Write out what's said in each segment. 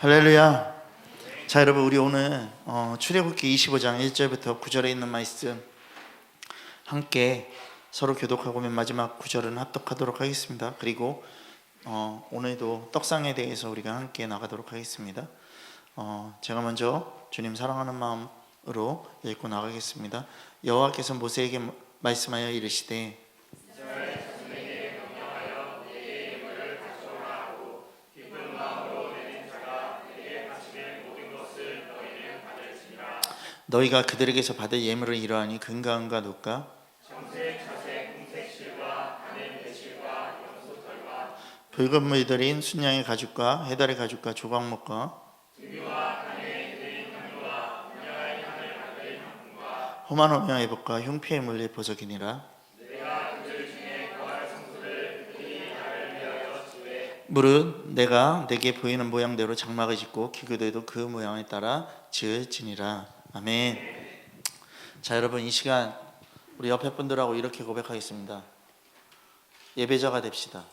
할렐루야. 자, 여러분, 우리 오늘 출애굽기 25장 1절부터 9절에 있는 말씀 함께 서로 교독하고 맨 마지막 9절은 합독하도록 하겠습니다. 그리고 오늘도 떡상에 대해서 우리가 함께 나가도록 하겠습니다. 제가 먼저 주님 사랑하는 마음으로 읽고 나가겠습니다. 여호와께서 모세에게 말씀하여 이르시되 너희가 그들에게서 받을 예물을 이러하니 금과 은과 놋과 정색, 자색, 금색 실과 가는 배실과 염소털과 붉은 물들인 순양의 가죽과 해달의 가죽과 조각목과 등유와 간에 들인 향유와 분양할 향을 받을 향품과 험한 오명의 복과 흉피의 물릴 보석이니라. 내가 그들 중에 거할 성소를 그들이 나를 위하여 지으되 무릇 내가 내게 보이는 모양대로 장막을 짓고 기구들도 그 모양에 따라 지을지니라. 아멘. 자, 여러분, 이 시간 우리 옆에 분들하고 이렇게 고백하겠습니다. 예배자가 됩시다.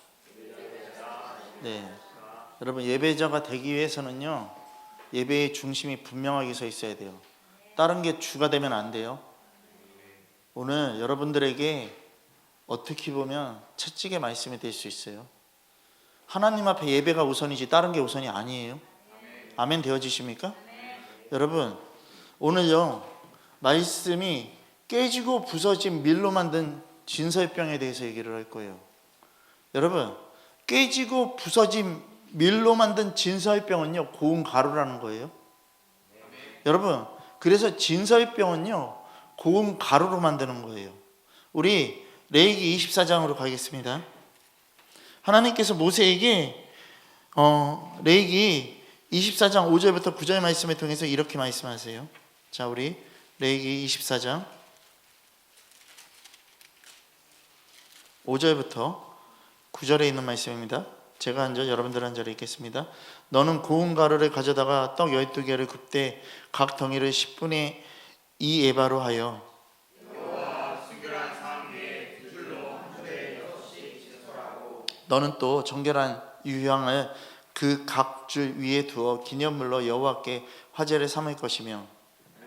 네, 여러분, 예배자가 되기 위해서는요, 예배의 중심이 분명하게 서 있어야 돼요. 다른 게 주가 되면 안 돼요. 오늘 여러분들에게 어떻게 보면 채찍의 말씀이 될 수 있어요. 하나님 앞에 예배가 우선이지 다른 게 우선이 아니에요. 아멘 되어지십니까? 여러분, 오늘요 말씀이 깨지고 부서진 밀로 만든 진설병에 대해서 얘기를 할 거예요. 여러분, 깨지고 부서진 밀로 만든 진설병은요 고운 가루라는 거예요. 여러분, 그래서 진설병은요 고운 가루로 만드는 거예요. 우리 레위기 24장으로 가겠습니다. 하나님께서 모세에게 레위기 24장 5절부터 9절 말씀을 통해서 이렇게 말씀하세요. 자, 우리 레위기 24장 5절부터 9절에 있는 말씀입니다. 제가 한 절, 여러분들 한 절 읽겠습니다. 너는 고운 가루를 가져다가 떡 12개를 굽되 각 덩이를 10분의 2 에바로 하여 너는 또 정결한 유향을 그 각 줄 위에 두어 기념물로 여호와께 화제를 삼을 것이며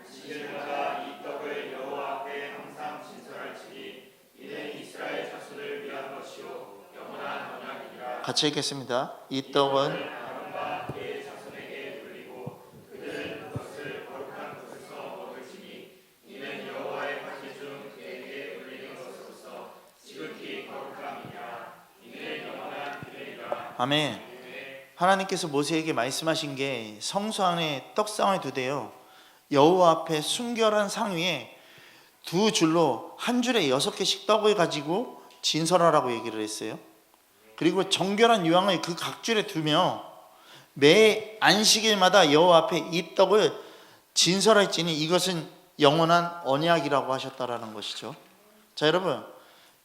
시절마다 이 떡을 여호와 앞에 항상 진설할지니 이는 이스라엘 자손을 위한 것이요 영원한 언약이니라. 같이 읽겠습니다. 이 떡은 아론과 그의 자손에게 돌리고 그들은 그것을 거룩한 곳에서 먹을지니 이는 여호와의 화제 중 그에게 돌리는 것으로서 지극히 거룩함이니라. 이는 영원한 규례니라. 아멘. 하나님께서 모세에게 말씀하신 게 성소 안에 떡상을 두대요. 여호와 앞에 순결한 상 위에 두 줄로 한 줄에 6개씩 떡을 가지고 진설하라고 얘기를 했어요. 그리고 정결한 유향을 그 각 줄에 두며 매 안식일마다 여호와 앞에 이 떡을 진설할지니 이것은 영원한 언약이라고 하셨다라는 것이죠. 자, 여러분,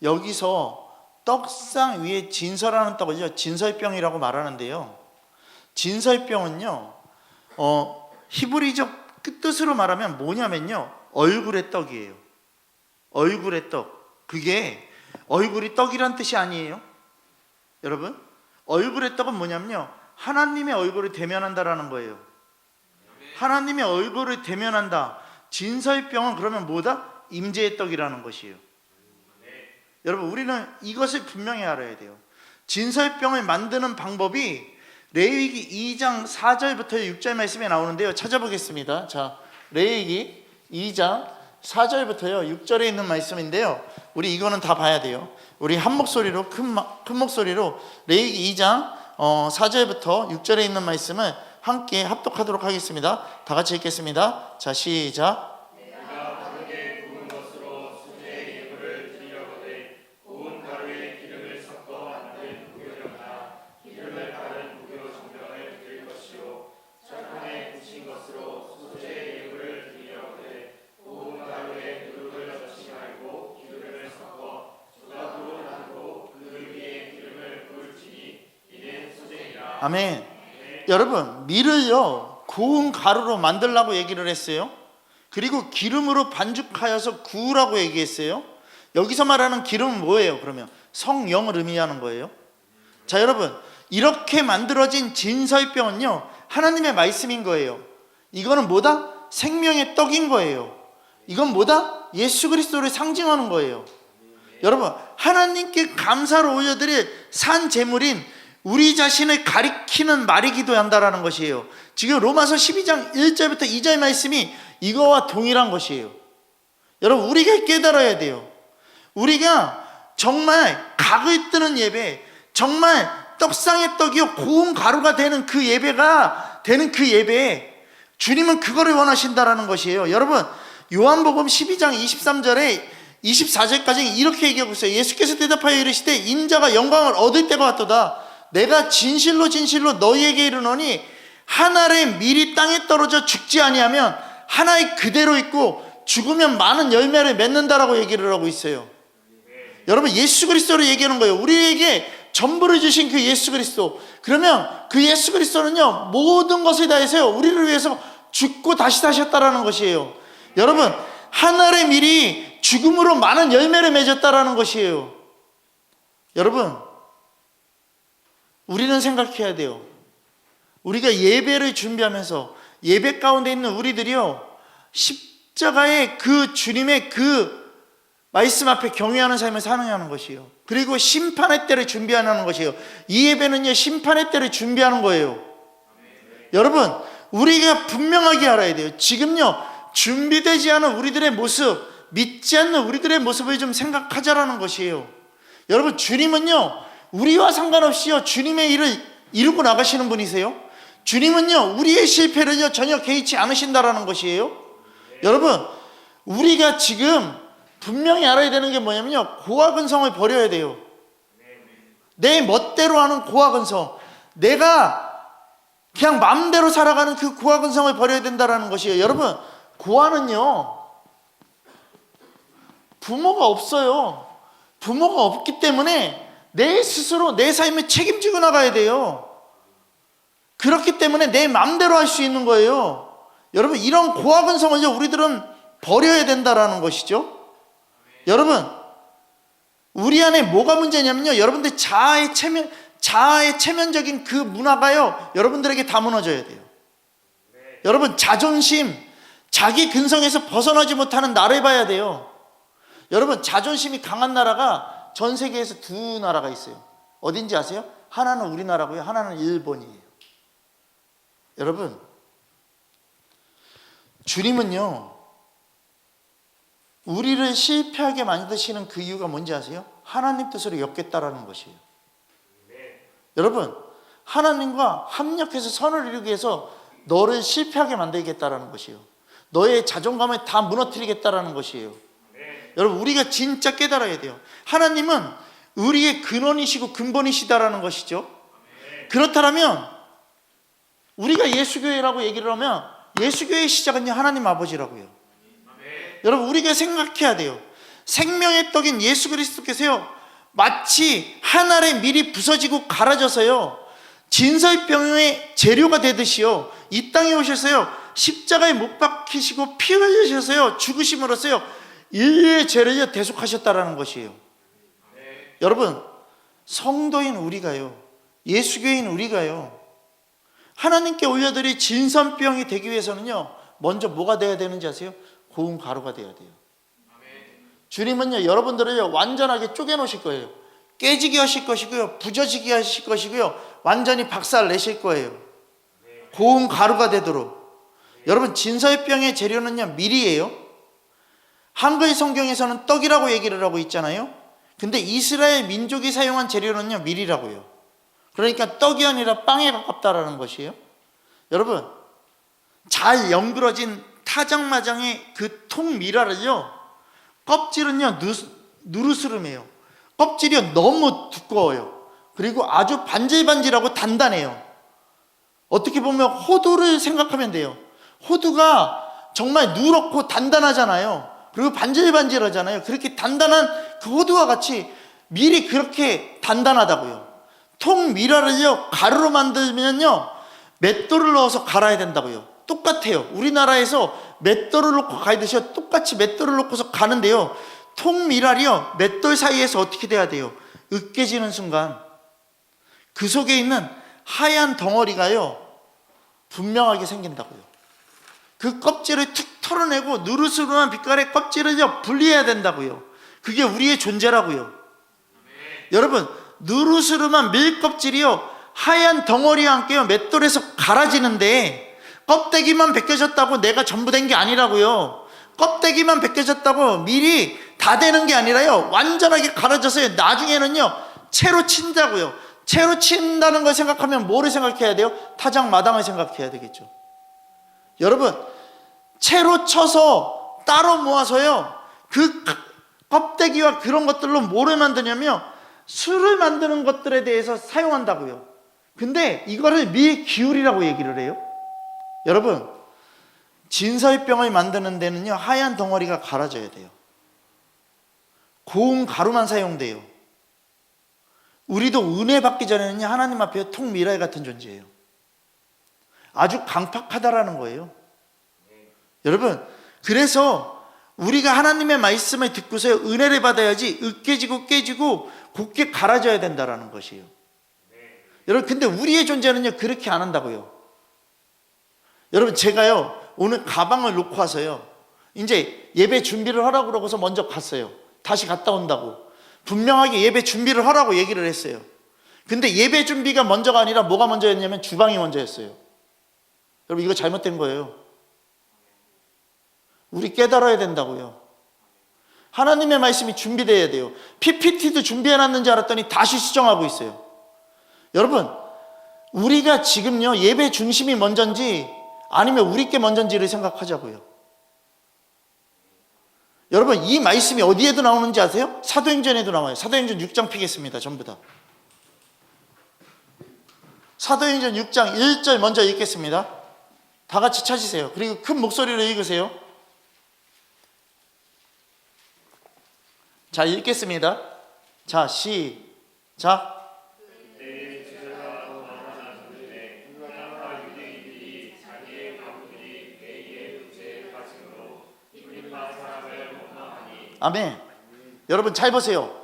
여기서 떡상 위에 진설하는 떡을요 진설병이라고 말하는데요, 진설병은요 히브리적 뜻으로 말하면 뭐냐면요 얼굴의 떡이에요. 얼굴의 떡. 그게 얼굴이 떡이란 뜻이 아니에요. 여러분, 얼굴의 떡은 뭐냐면요 하나님의 얼굴을 대면한다라는 거예요. 하나님의 얼굴을 대면한다. 진설병은 그러면 뭐다? 임재의 떡이라는 것이에요. 여러분, 우리는 이것을 분명히 알아야 돼요. 진설병을 만드는 방법이 레위기 2장 4절부터 6절 말씀에 나오는데요, 찾아보겠습니다. 자, 레위기 2장 4절부터요 6절에 있는 말씀인데요, 우리 이거는 다 봐야 돼요. 우리 한 목소리로 큰 목소리로 레위기 2장 4절부터 6절에 있는 말씀을 함께 합독하도록 하겠습니다. 다 같이 읽겠습니다. 자, 시작. 아멘. 여러분, 밀을요 고운 가루로 만들라고 얘기를 했어요. 그리고 기름으로 반죽하여서 구우라고 얘기했어요. 여기서 말하는 기름은 뭐예요? 그러면 성령을 의미하는 거예요. 자, 여러분, 이렇게 만들어진 진설병은요 하나님의 말씀인 거예요. 이거는 뭐다? 생명의 떡인 거예요. 이건 뭐다? 예수 그리스도를 상징하는 거예요. 여러분, 하나님께 감사로 올려드릴 산 제물인 우리 자신을 가리키는 말이기도 한다라는 것이에요. 지금 로마서 12장 1절부터 2절 말씀이 이거와 동일한 것이에요. 여러분, 우리가 깨달아야 돼요. 우리가 정말 각을 뜨는 예배, 정말 떡상의 떡이요 고운 가루가 되는 그 예배가 되는 그 예배, 주님은 그거를 원하신다라는 것이에요. 여러분, 요한복음 12장 23절에 24절까지 이렇게 얘기하고 있어요. 예수께서 대답하여 이르시되 인자가 영광을 얻을 때가 왔도다. 내가 진실로 진실로 너희에게 이르노니 한 알의 밀이 땅에 떨어져 죽지 아니하면 한 알 그대로 있고 죽으면 많은 열매를 맺는다라고 얘기를 하고 있어요. 여러분, 예수 그리스도를 얘기하는 거예요. 우리에게 전부를 주신 그 예수 그리스도. 그러면 그 예수 그리스도는요 모든 것을 다해서요 우리를 위해서 죽고 다시 사셨다라는 것이에요. 여러분, 한 알의 밀이 죽음으로 많은 열매를 맺었다라는 것이에요. 여러분, 우리는 생각해야 돼요. 우리가 예배를 준비하면서 예배 가운데 있는 우리들이요 십자가의 그 주님의 그 말씀 앞에 경외하는 삶을 사느냐는 것이에요. 그리고 심판의 때를 준비하는 것이에요. 이 예배는요 심판의 때를 준비하는 거예요. 여러분, 우리가 분명하게 알아야 돼요. 지금요 준비되지 않은 우리들의 모습, 믿지 않는 우리들의 모습을 좀 생각하자라는 것이에요. 여러분, 주님은요 우리와 상관없이요 주님의 일을 이루고 나가시는 분이세요. 주님은요 우리의 실패를요 전혀 개의치 않으신다라는 것이에요. 여러분, 우리가 지금 분명히 알아야 되는 게 뭐냐면요 고아근성을 버려야 돼요. 내 멋대로 하는 고아근성, 내가 그냥 마음대로 살아가는 그 고아근성을 버려야 된다는 것이에요. 여러분, 고아는요 부모가 없어요. 부모가 없기 때문에 내 스스로 내 삶을 책임지고 나가야 돼요. 그렇기 때문에 내 마음대로 할 수 있는 거예요. 여러분, 이런 고아근성을요 우리들은 버려야 된다라는 것이죠. 여러분, 우리 안에 뭐가 문제냐면요 여러분들 자아의 체면적인 그 문화가요 여러분들에게 다 무너져야 돼요. 여러분, 자존심, 자기 근성에서 벗어나지 못하는 나를 봐야 돼요. 여러분, 자존심이 강한 나라가 전 세계에서 두 나라가 있어요. 어딘지 아세요? 하나는 우리나라고요, 하나는 일본이에요. 여러분, 주님은요 우리를 실패하게 만드시는 그 이유가 뭔지 아세요? 하나님 뜻으로 엮겠다라는 것이에요. 여러분, 하나님과 합력해서 선을 이루기 위해서 너를 실패하게 만들겠다라는 것이에요. 너의 자존감을 다 무너뜨리겠다라는 것이에요. 여러분, 우리가 진짜 깨달아야 돼요. 하나님은 우리의 근원이시고 근본이시다라는 것이죠. 그렇다면 우리가 예수교회라고 얘기를 하면 예수교회의 시작은요 하나님 아버지라고요. 여러분, 우리가 생각해야 돼요. 생명의 떡인 예수 그리스도께서요 마치 한 알의 밀이 부서지고 갈아져서요 진설병의 재료가 되듯이요 이 땅에 오셔서요 십자가에 못 박히시고 피 흘리셔서요 죽으심으로써요 인류의 죄를 대속하셨다라는 것이에요. 여러분, 성도인 우리가요, 예수교인 우리가요 하나님께 올려드릴 진선병이 되기 위해서는요 먼저 뭐가 돼야 되는지 아세요? 고운 가루가 돼야 돼요. 주님은요 여러분들을 완전하게 쪼개놓으실 거예요. 깨지게 하실 것이고요, 부서지게 하실 것이고요, 완전히 박살 내실 거예요. 고운 가루가 되도록. 여러분, 진설병의 재료는요 밀이에요. 한글 성경에서는 떡이라고 얘기를 하고 있잖아요. 근데 이스라엘 민족이 사용한 재료는요 밀이라고요. 그러니까 떡이 아니라 빵에 가깝다라는 것이에요. 여러분, 잘 연그러진 타장마장의 그 통밀화를요 껍질은요 누르스름해요. 껍질이 너무 두꺼워요. 그리고 아주 반질반질하고 단단해요. 어떻게 보면 호두를 생각하면 돼요. 호두가 정말 누렇고 단단하잖아요. 그리고 반질반질하잖아요. 그렇게 단단한 그 호두와 같이 밀이 그렇게 단단하다고요. 통밀화를요 가루로 만들면요 맷돌을 넣어서 갈아야 된다고요. 똑같아요. 우리나라에서 맷돌을 놓고 갈듯이 똑같이 맷돌을 놓고서 가는데요 통밀알이요 맷돌 사이에서 어떻게 돼야 돼요? 으깨지는 순간 그 속에 있는 하얀 덩어리가요 분명하게 생긴다고요. 그 껍질을 툭 털어내고 누르스름한 빛깔의 껍질을 분리해야 된다고요. 그게 우리의 존재라고요. 여러분, 누르스름한 밀껍질이요 하얀 덩어리와 함께요 맷돌에서 갈아지는데 껍데기만 벗겨졌다고 내가 전부 된 게 아니라고요. 껍데기만 벗겨졌다고 밀이 다 되는 게 아니라요 완전하게 갈아져서요 나중에는요 채로 친다고요. 채로 친다는 걸 생각하면 뭐를 생각해야 돼요? 타작 마당을 생각해야 되겠죠. 여러분, 채로 쳐서 따로 모아서요 그 껍데기와 그런 것들로 뭐를 만드냐면 술을 만드는 것들에 대해서 사용한다고요. 근데 이거를 밀기울이라고 얘기를 해요. 여러분, 진설병을 만드는 데는요 하얀 덩어리가 갈아져야 돼요. 고운 가루만 사용돼요. 우리도 은혜 받기 전에는 하나님 앞에 통미라이 같은 존재예요. 아주 강팍하다라는 거예요. 여러분, 그래서 우리가 하나님의 말씀을 듣고서 은혜를 받아야지 으깨지고 깨지고 곱게 갈아져야 된다는 것이에요. 여러분, 근데 우리의 존재는요 그렇게 안 한다고요. 여러분, 제가요 오늘 가방을 놓고 와서요 이제 예배 준비를 하라고 그러고서 먼저 갔어요. 다시 갔다 온다고 분명하게 예배 준비를 하라고 얘기를 했어요. 근데 예배 준비가 먼저가 아니라 뭐가 먼저였냐면 주방이 먼저였어요. 여러분, 이거 잘못된 거예요. 우리 깨달아야 된다고요. 하나님의 말씀이 준비되어야 돼요. PPT도 준비해놨는지 알았더니 다시 수정하고 있어요. 여러분, 우리가 지금요 예배 중심이 먼저인지 아니면 우리 게 먼저인지를 생각하자고요. 여러분, 이 말씀이 어디에도 나오는지 아세요? 사도행전에도 나와요. 사도행전 6장 피겠습니다. 전부 다. 사도행전 6장 1절 먼저 읽겠습니다. 다 같이 찾으세요. 그리고 큰 목소리로 읽으세요. 자, 읽겠습니다. 자, 시작. 아멘. 여러분, 잘 보세요.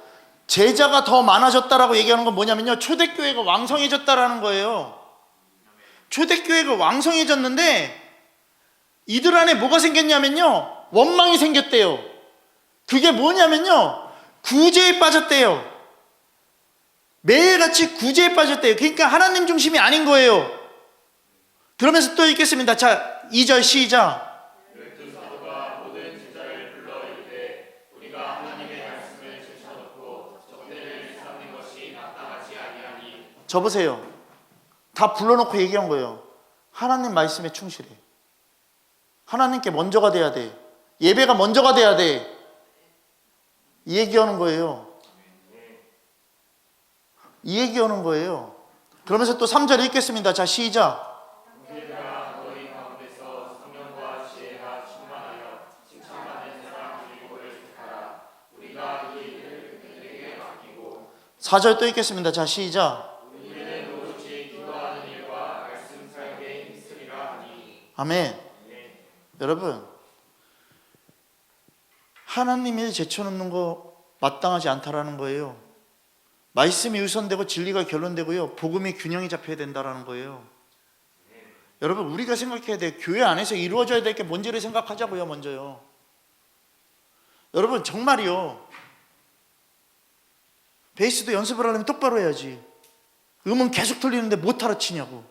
제자가 더 많아졌다라고 얘기하는 건 뭐냐면요 초대교회가 왕성해졌다라는 거예요. 초대교회가 왕성해졌는데 이들 안에 뭐가 생겼냐면요 원망이 생겼대요. 그게 뭐냐면요 구제에 빠졌대요. 매일같이 구제에 빠졌대요. 그러니까 하나님 중심이 아닌 거예요. 그러면서 또 읽겠습니다. 자, 2절 시작. 저 보세요. 다 불러놓고 얘기한 거예요. 하나님 말씀에 충실해. 하나님께 먼저가 돼야 돼. 예배가 먼저가 돼야 돼. 이 얘기하는 거예요. 이 얘기하는 거예요. 그러면서 또 3절 읽겠습니다. 자, 시작. 사절 또 읽겠습니다. 자, 시작. 아멘. 여러분, 하나님 일 제쳐놓는 거 마땅하지 않다라는 거예요. 말씀이 우선되고 진리가 결론되고요 복음이 균형이 잡혀야 된다라는 거예요. 여러분, 우리가 생각해야 돼요. 교회 안에서 이루어져야 될 게 뭔지를 생각하자고요. 먼저요. 여러분, 정말이요, 베이스도 연습을 하려면 똑바로 해야지. 음은 계속 틀리는데 못 알아치냐고.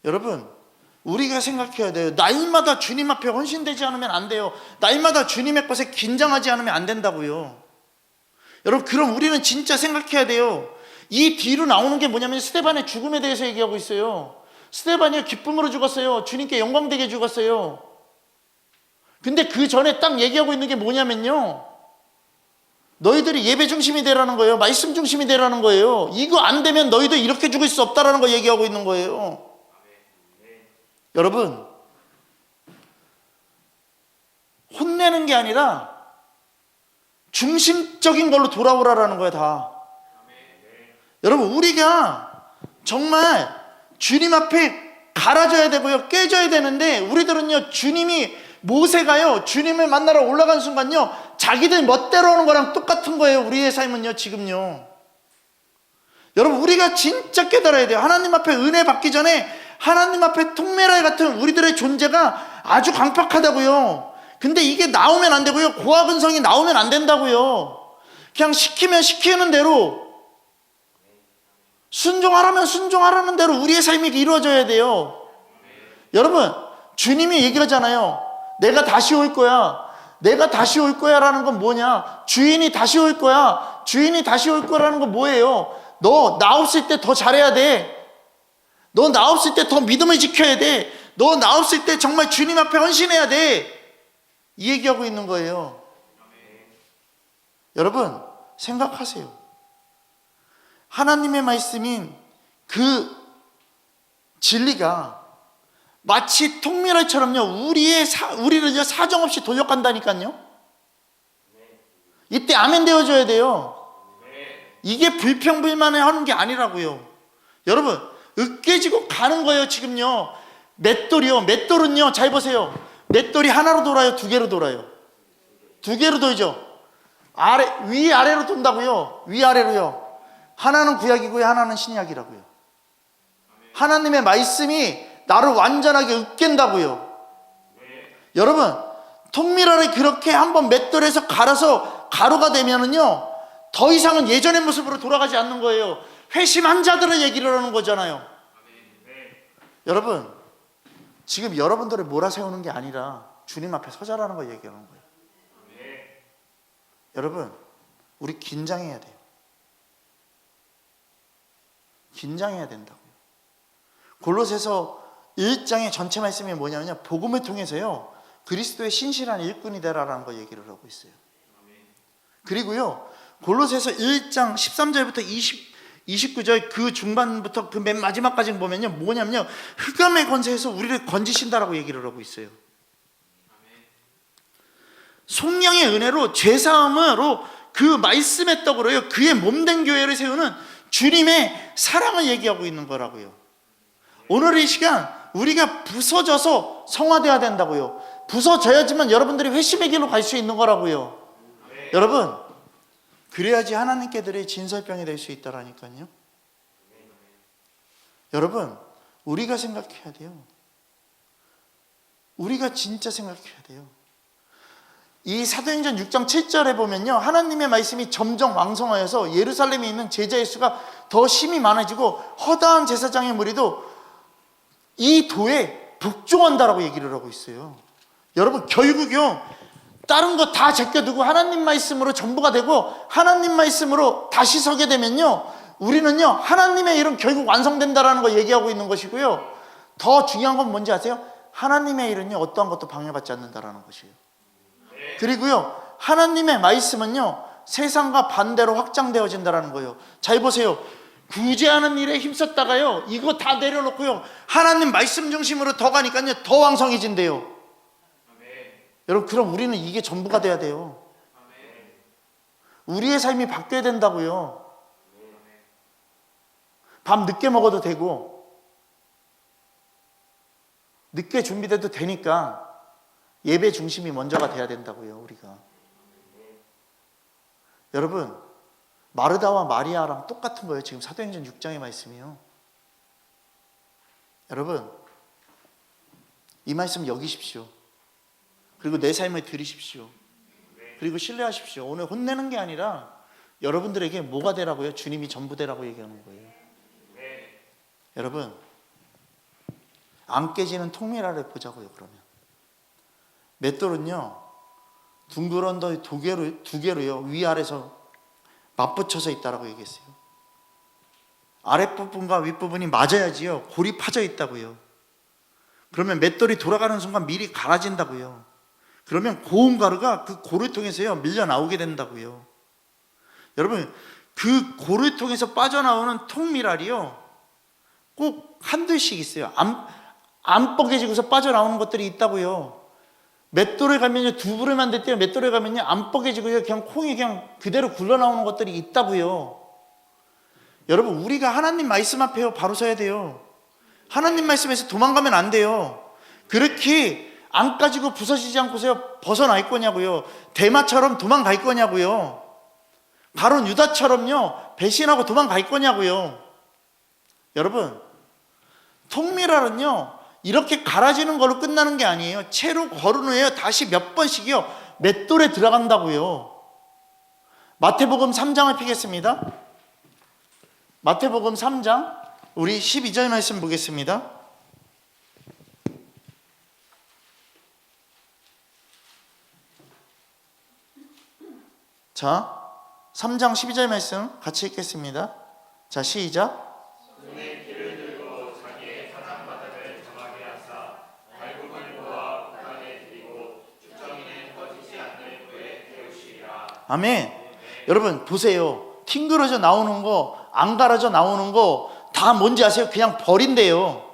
여러분, 우리가 생각해야 돼요. 날마다 주님 앞에 헌신되지 않으면 안 돼요. 날마다 주님의 것에 긴장하지 않으면 안 된다고요. 여러분, 그럼 우리는 진짜 생각해야 돼요. 이 뒤로 나오는 게 뭐냐면 스데반의 죽음에 대해서 얘기하고 있어요. 스데반이 기쁨으로 죽었어요. 주님께 영광되게 죽었어요. 근데 그 전에 딱 얘기하고 있는 게 뭐냐면요 너희들이 예배 중심이 되라는 거예요. 말씀 중심이 되라는 거예요. 이거 안 되면 너희도 이렇게 죽을 수 없다라는 거 얘기하고 있는 거예요. 여러분, 혼내는 게 아니라 중심적인 걸로 돌아오라라는 거예요. 다. 여러분, 우리가 정말 주님 앞에 갈아져야 되고요 깨져야 되는데 우리들은요 주님이 모세가요 주님을 만나러 올라간 순간요 자기들 멋대로 하는 거랑 똑같은 거예요. 우리의 삶은요 지금요. 여러분, 우리가 진짜 깨달아야 돼요. 하나님 앞에 은혜 받기 전에 하나님 앞에 통메라이 같은 우리들의 존재가 아주 강팍하다고요. 근데 이게 나오면 안 되고요. 고아근성이 나오면 안 된다고요. 그냥 시키면 시키는 대로, 순종하라면 순종하라는 대로 우리의 삶이 이루어져야 돼요. 여러분, 주님이 얘기하잖아요. 내가 다시 올 거야. 내가 다시 올 거야 라는 건 뭐냐? 주인이 다시 올 거야. 주인이 다시 올 거라는 건 뭐예요? 너 나 없을 때 더 잘해야 돼. 너 나 없을 때 더 믿음을 지켜야 돼. 너 나 없을 때 정말 주님 앞에 헌신해야 돼. 이 얘기하고 있는 거예요. 여러분, 생각하세요. 하나님의 말씀인 그 진리가 마치 통밀알처럼요, 우리를 사정없이 돌려간다니까요. 이때 아멘 되어줘야 돼요. 이게 불평불만을 하는 게 아니라고요. 여러분, 으깨지고 가는 거예요. 지금요, 맷돌이요, 맷돌은요, 잘 보세요. 맷돌이 하나로 돌아요, 두 개로 돌아요? 두 개로 돌죠. 위아래로 돈다고요. 위아래로요. 하나는 구약이고요, 하나는 신약이라고요. 하나님의 말씀이 나를 완전하게 으깬다고요. 여러분, 통밀알이 그렇게 한번 맷돌에서 갈아서 가루가 되면은요, 더 이상은 예전의 모습으로 돌아가지 않는 거예요. 회심한 자들의 얘기를 하는 거잖아요. 여러분, 지금 여러분들을 몰아세우는 게 아니라 주님 앞에 서자라는 걸 얘기하는 거예요. 여러분, 우리 긴장해야 돼요. 긴장해야 된다고요. 골로새서 1장의 전체 말씀이 뭐냐면요, 복음을 통해서요, 그리스도의 신실한 일꾼이 되라라는 걸 얘기를 하고 있어요. 그리고요, 골로새서 1장 13절부터 29절 그 중반부터 그 맨 마지막까지 보면요, 뭐냐면요, 흑암의 권세에서 우리를 건지신다라고 얘기를 하고 있어요. 성령의 은혜로 죄사함으로 그 말씀의 떡으로요, 그의 몸된 교회를 세우는 주님의 사랑을 얘기하고 있는 거라고요. 오늘 이 시간 우리가 부서져서 성화되어야 된다고요. 부서져야지만 여러분들이 회심의 길로 갈 수 있는 거라고요. 여러분, 그래야지 하나님께들의 진설병이 될 수 있다라니까요. 여러분, 우리가 생각해야 돼요. 우리가 진짜 생각해야 돼요. 이 사도행전 6장 7절에 보면요, 하나님의 말씀이 점점 왕성하여서 예루살렘에 있는 제자의 수가 더 심히 많아지고 허다한 제사장의 무리도 이 도에 복종한다라고 얘기를 하고 있어요. 여러분, 결국요, 다른 거 다 제껴두고 하나님 말씀으로 전부가 되고 하나님 말씀으로 다시 서게 되면요, 우리는요, 하나님의 일은 결국 완성된다라는 걸 얘기하고 있는 것이고요, 더 중요한 건 뭔지 아세요? 하나님의 일은요, 어떠한 것도 방해받지 않는다라는 것이에요. 그리고요, 하나님의 말씀은요, 세상과 반대로 확장되어진다라는 거예요. 잘 보세요. 구제하는 일에 힘썼다가요, 이거 다 내려놓고요, 하나님 말씀 중심으로 더 가니까요, 더 왕성해진대요. 여러분, 그럼 우리는 이게 전부가 돼야 돼요. 우리의 삶이 바뀌어야 된다고요. 밥 늦게 먹어도 되고 늦게 준비돼도 되니까 예배 중심이 먼저가 돼야 된다고요, 우리가. 여러분, 마르다와 마리아랑 똑같은 거예요. 지금 사도행전 6장의 말씀이요. 여러분, 이 말씀 여기십시오. 그리고 내 삶을 들으십시오. 그리고 신뢰하십시오. 오늘 혼내는 게 아니라 여러분들에게 뭐가 되라고요? 주님이 전부 되라고 얘기하는 거예요. 여러분, 안 깨지는 통밀알을 보자고요. 그러면 맷돌은요, 둥그런 두 개로요, 위아래서 맞붙여서 있다라고 얘기했어요. 아랫부분과 윗부분이 맞아야지요, 골이 파져 있다고요. 그러면 맷돌이 돌아가는 순간 미리 갈아진다고요. 그러면 고운 가루가 그 골을 통해서요, 밀려 나오게 된다고요. 여러분, 그 골을 통해서 빠져나오는 통밀알이요, 꼭 한둘씩 있어요. 안 뻐개지고서 빠져나오는 것들이 있다고요. 맷돌에 가면요, 두부를 만들 때 맷돌에 가면요, 안 뻐개지고요, 그냥 콩이 그냥 그대로 굴러나오는 것들이 있다고요. 여러분, 우리가 하나님 말씀 앞에 바로 서야 돼요. 하나님 말씀에서 도망가면 안 돼요. 그렇게 안 까지고 부서지지 않고서요, 벗어날 거냐고요. 대마처럼 도망갈 거냐고요. 가룟 유다처럼요 배신하고 도망갈 거냐고요. 여러분, 통밀알은요 이렇게 갈아지는 걸로 끝나는 게 아니에요. 채로 거른 후에 다시 몇 번씩이요 맷돌에 들어간다고요. 마태복음 3장을 펴겠습니다. 마태복음 3장 우리 12절 말씀 보겠습니다. 자, 3장 12절 말씀 같이 읽겠습니다. 자, 시작. 손에 길을 들고 자기의 사장바닥을 정하게 하사 발굽을 모아 북한에 들이고 축정이는 꺼지지 않는 불에 태우시리라. 아멘. 여러분 보세요. 튕그러져 나오는 거, 안 갈아져 나오는 거 다 뭔지 아세요? 그냥 벌인데요.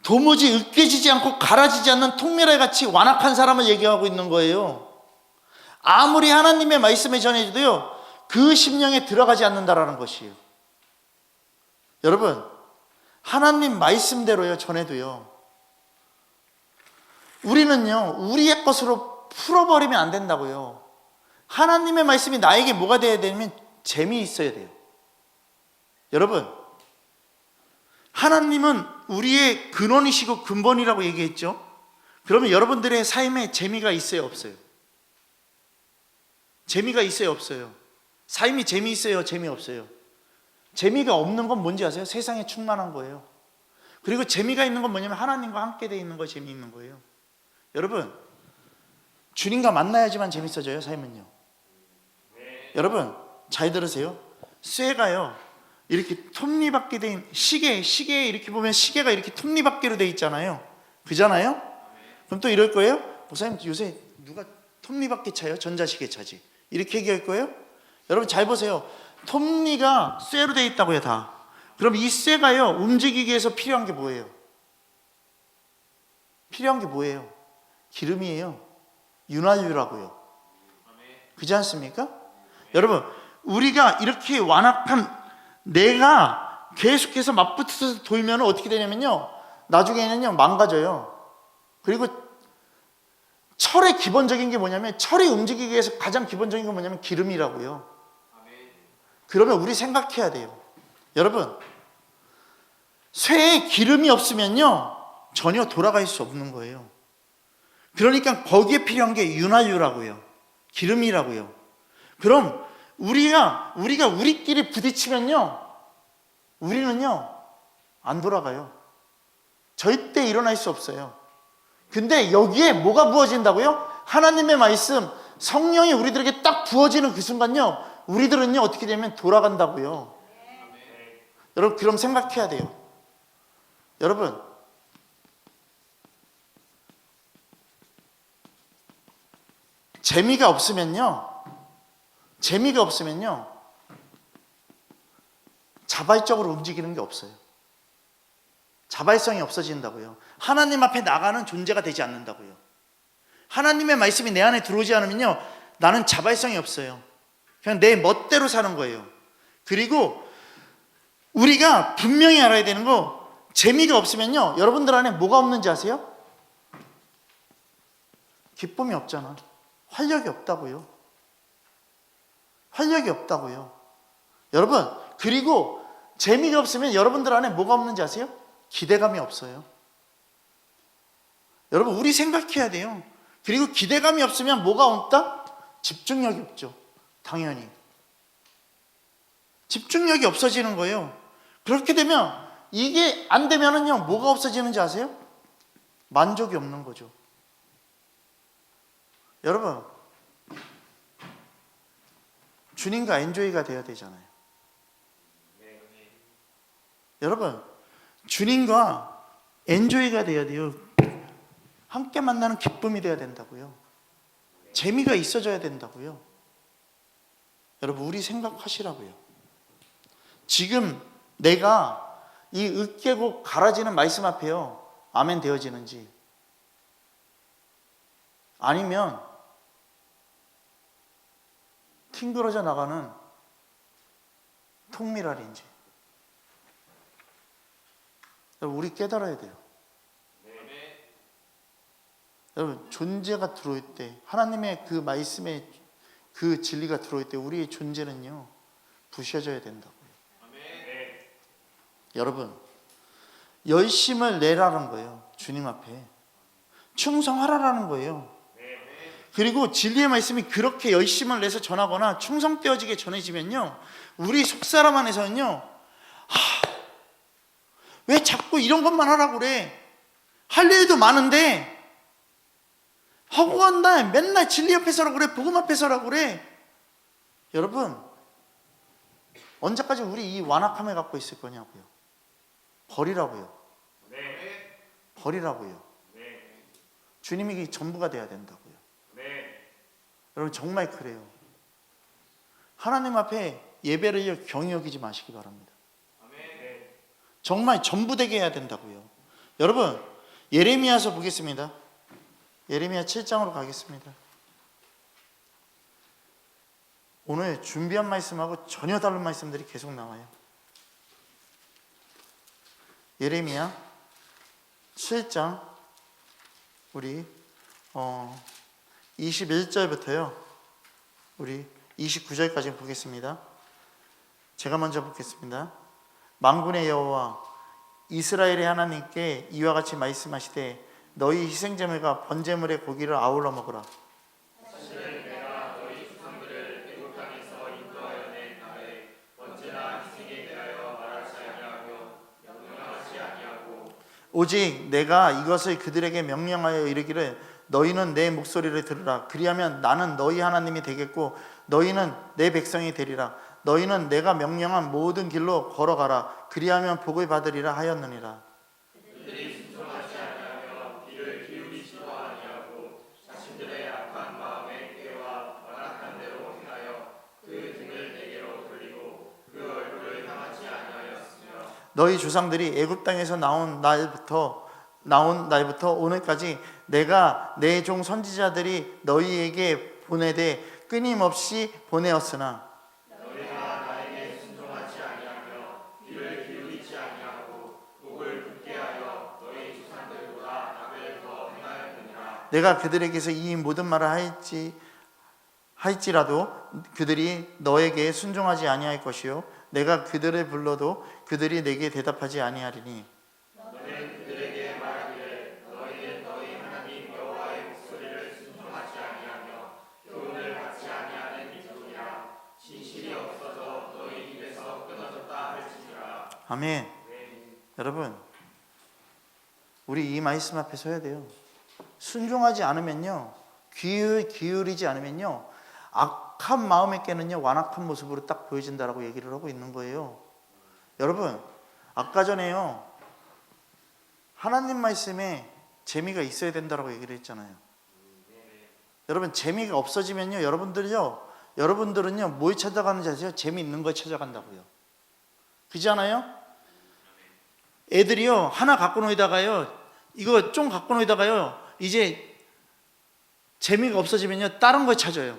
도무지 으깨지지 않고 갈아지지 않는 통밀알 같이 완악한 사람을 얘기하고 있는 거예요. 아무리 하나님의 말씀을 전해줘도요 그 심령에 들어가지 않는다라는 것이에요. 여러분, 하나님 말씀대로요 전해도요 우리는요 우리의 것으로 풀어버리면 안 된다고요. 하나님의 말씀이 나에게 뭐가 돼야 되냐면 재미있어야 돼요. 여러분, 하나님은 우리의 근원이시고 근본이라고 얘기했죠. 그러면 여러분들의 삶에 재미가 있어요 없어요? 재미가 있어요 없어요? 삶이 재미있어요 재미없어요? 재미가 없는 건 뭔지 아세요? 세상에 충만한 거예요. 그리고 재미가 있는 건 뭐냐면 하나님과 함께 돼 있는 거 재미있는 거예요. 여러분, 주님과 만나야지만 재밌어져요 삶은요. 여러분 잘 들으세요. 쇠가요 이렇게 톱니바퀴 된 시계에 이렇게 보면 시계가 이렇게 톱니바퀴로 돼 있잖아요. 그잖아요? 그럼 또 이럴 거예요? 목사님 요새 누가 톱니바퀴 차요? 전자시계 차지. 이렇게 얘기할 거예요? 여러분 잘 보세요. 톱니가 쇠로 돼 있다고요 다. 그럼 이 쇠가요 움직이기 위해서 필요한 게 뭐예요? 필요한 게 뭐예요? 기름이에요. 윤활유라고요. 그렇지 않습니까? 여러분, 우리가 이렇게 완악한 내가 계속해서 맞붙어서 돌면 어떻게 되냐면요 나중에는요 망가져요. 그리고 철의 기본적인 게 뭐냐면, 철이 움직이기 위해서 가장 기본적인 건 뭐냐면 기름이라고요. 그러면 우리 생각해야 돼요. 여러분, 쇠에 기름이 없으면요 전혀 돌아갈 수 없는 거예요. 그러니까 거기에 필요한 게 윤활유라고요. 기름이라고요. 그럼 우리가 우리끼리 부딪히면요 우리는요 안 돌아가요. 절대 일어날 수 없어요. 근데 여기에 뭐가 부어진다고요? 하나님의 말씀, 성령이 우리들에게 딱 부어지는 그 순간요 우리들은요 어떻게 되면 돌아간다고요. 여러분, 그럼 생각해야 돼요. 여러분, 재미가 없으면요 자발적으로 움직이는 게 없어요. 자발성이 없어진다고요. 하나님 앞에 나가는 존재가 되지 않는다고요. 하나님의 말씀이 내 안에 들어오지 않으면요 나는 자발성이 없어요. 그냥 내 멋대로 사는 거예요. 그리고 우리가 분명히 알아야 되는 거, 재미가 없으면요 여러분들 안에 뭐가 없는지 아세요? 기쁨이 없잖아. 활력이 없다고요. 활력이 없다고요. 여러분, 그리고 재미가 없으면 여러분들 안에 뭐가 없는지 아세요? 기대감이 없어요. 여러분, 우리 생각해야 돼요. 그리고 기대감이 없으면 뭐가 없다? 집중력이 없죠. 당연히 집중력이 없어지는 거예요. 그렇게 되면, 이게 안 되면은요 뭐가 없어지는지 아세요? 만족이 없는 거죠. 여러분, 주님과 엔조이가 돼야 되잖아요. 여러분, 주님과 엔조이가 돼야 돼요. 함께 만나는 기쁨이 돼야 된다고요. 재미가 있어져야 된다고요. 여러분, 우리 생각하시라고요. 지금 내가 이 으깨고 갈아지는 말씀 앞에요 아멘 되어지는지, 아니면 튕그러져 나가는 통밀알인지, 우리 깨달아야 돼요. 여러분, 존재가 들어올 때, 하나님의 그 말씀에 그 진리가 들어올 때 우리의 존재는요 부셔져야 된다고요. 여러분, 열심을 내라는 거예요. 주님 앞에 충성하라라는 거예요. 그리고 진리의 말씀이 그렇게 열심을 내서 전하거나 충성되어지게 전해지면요, 우리 속사람 안에서는요, 왜 자꾸 이런 것만 하라고 그래? 할 일도 많은데 하고 간다. 맨날 진리 앞에 서라고 그래, 복음 앞에 서라고 그래. 여러분, 언제까지 우리 이 완악함을 갖고 있을 거냐고요. 버리라고요. 버리라고요. 주님이 이게 전부가 돼야 된다고요. 여러분, 정말 그래요. 하나님 앞에 예배를 경히 여기지 마시기 바랍니다. 정말 전부 되게 해야 된다고요. 여러분, 예레미야서 보겠습니다. 예레미야 7장으로 가겠습니다. 오늘 준비한 말씀하고 전혀 다른 말씀들이 계속 나와요. 예레미야 7장 우리 21절부터요 우리 29절까지 보겠습니다. 제가 먼저 보겠습니다. 만군의 여호와 이스라엘의 하나님께 이와 같이 말씀하시되 너희 희생제물과 번제물의 고기를 아울러 먹으라. 사실은 내가 너희 조상들을 애굽 땅에서 인도하여 낸 날에 언제나 희생에 대하여 말하지 아니하며 명령하지 아니하고 오직 내가 이것을 그들에게 명령하여 이르기를 너희는 내 목소리를 들으라. 그리하면 나는 너희 하나님이 되겠고 너희는 내 백성이 되리라. 너희는 내가 명령한 모든 길로 걸어가라. 그리하면 복을 받으리라 하였느니라. 그들이 순종하지 아니하며 귀를 기울이지도 아니하고 자신들의 악한 마음의 꾀와 완악한 대로 행하여 그 등을 내게로 돌리고 그 얼굴을 향하지 아니하였으며 너희 조상들이 애굽 땅에서 나온 날부터 오늘까지 내가 내 종 선지자들이 너희에게 보내되 끊임없이 보내었으나 너희가 나에게 순종하지 아니하며 귀를 기울이지 아니하고 목을 굳게 하여 너희 조상들보다 악을 더 행하였느니라. 내가 그들에게서 이 모든 말을 할지라도 그들이 너에게 순종하지 아니할 것이요 내가 그들을 불러도 그들이 내게 대답하지 아니하리니 너는 그들에게 말하기를 너희는 너희 하나님 여호와의 목소리를 순종하지 아니하며 교훈을 받지 아니하는 민족이라. 진실이 없어서 너희 입에서 끊어졌다 할지니라. 아멘. 여러분, 우리 이 말씀 앞에 서야 돼요. 순종하지 않으면요, 귀를 기울이지 않으면요, 악한 마음의 깨는요 완악한 모습으로 딱 보여진다라고 얘기를 하고 있는 거예요. 여러분, 아까 전에요 하나님 말씀에 재미가 있어야 된다라고 얘기를 했잖아요. 여러분, 재미가 없어지면요 여러분들은요 뭘 찾아가는지 아세요? 재미있는 걸 찾아간다고요. 그렇지 않아요? 애들이요 하나 갖고 놀다가요, 이거 좀 갖고 놀다가요 이제 재미가 없어지면요 다른 걸 찾아요.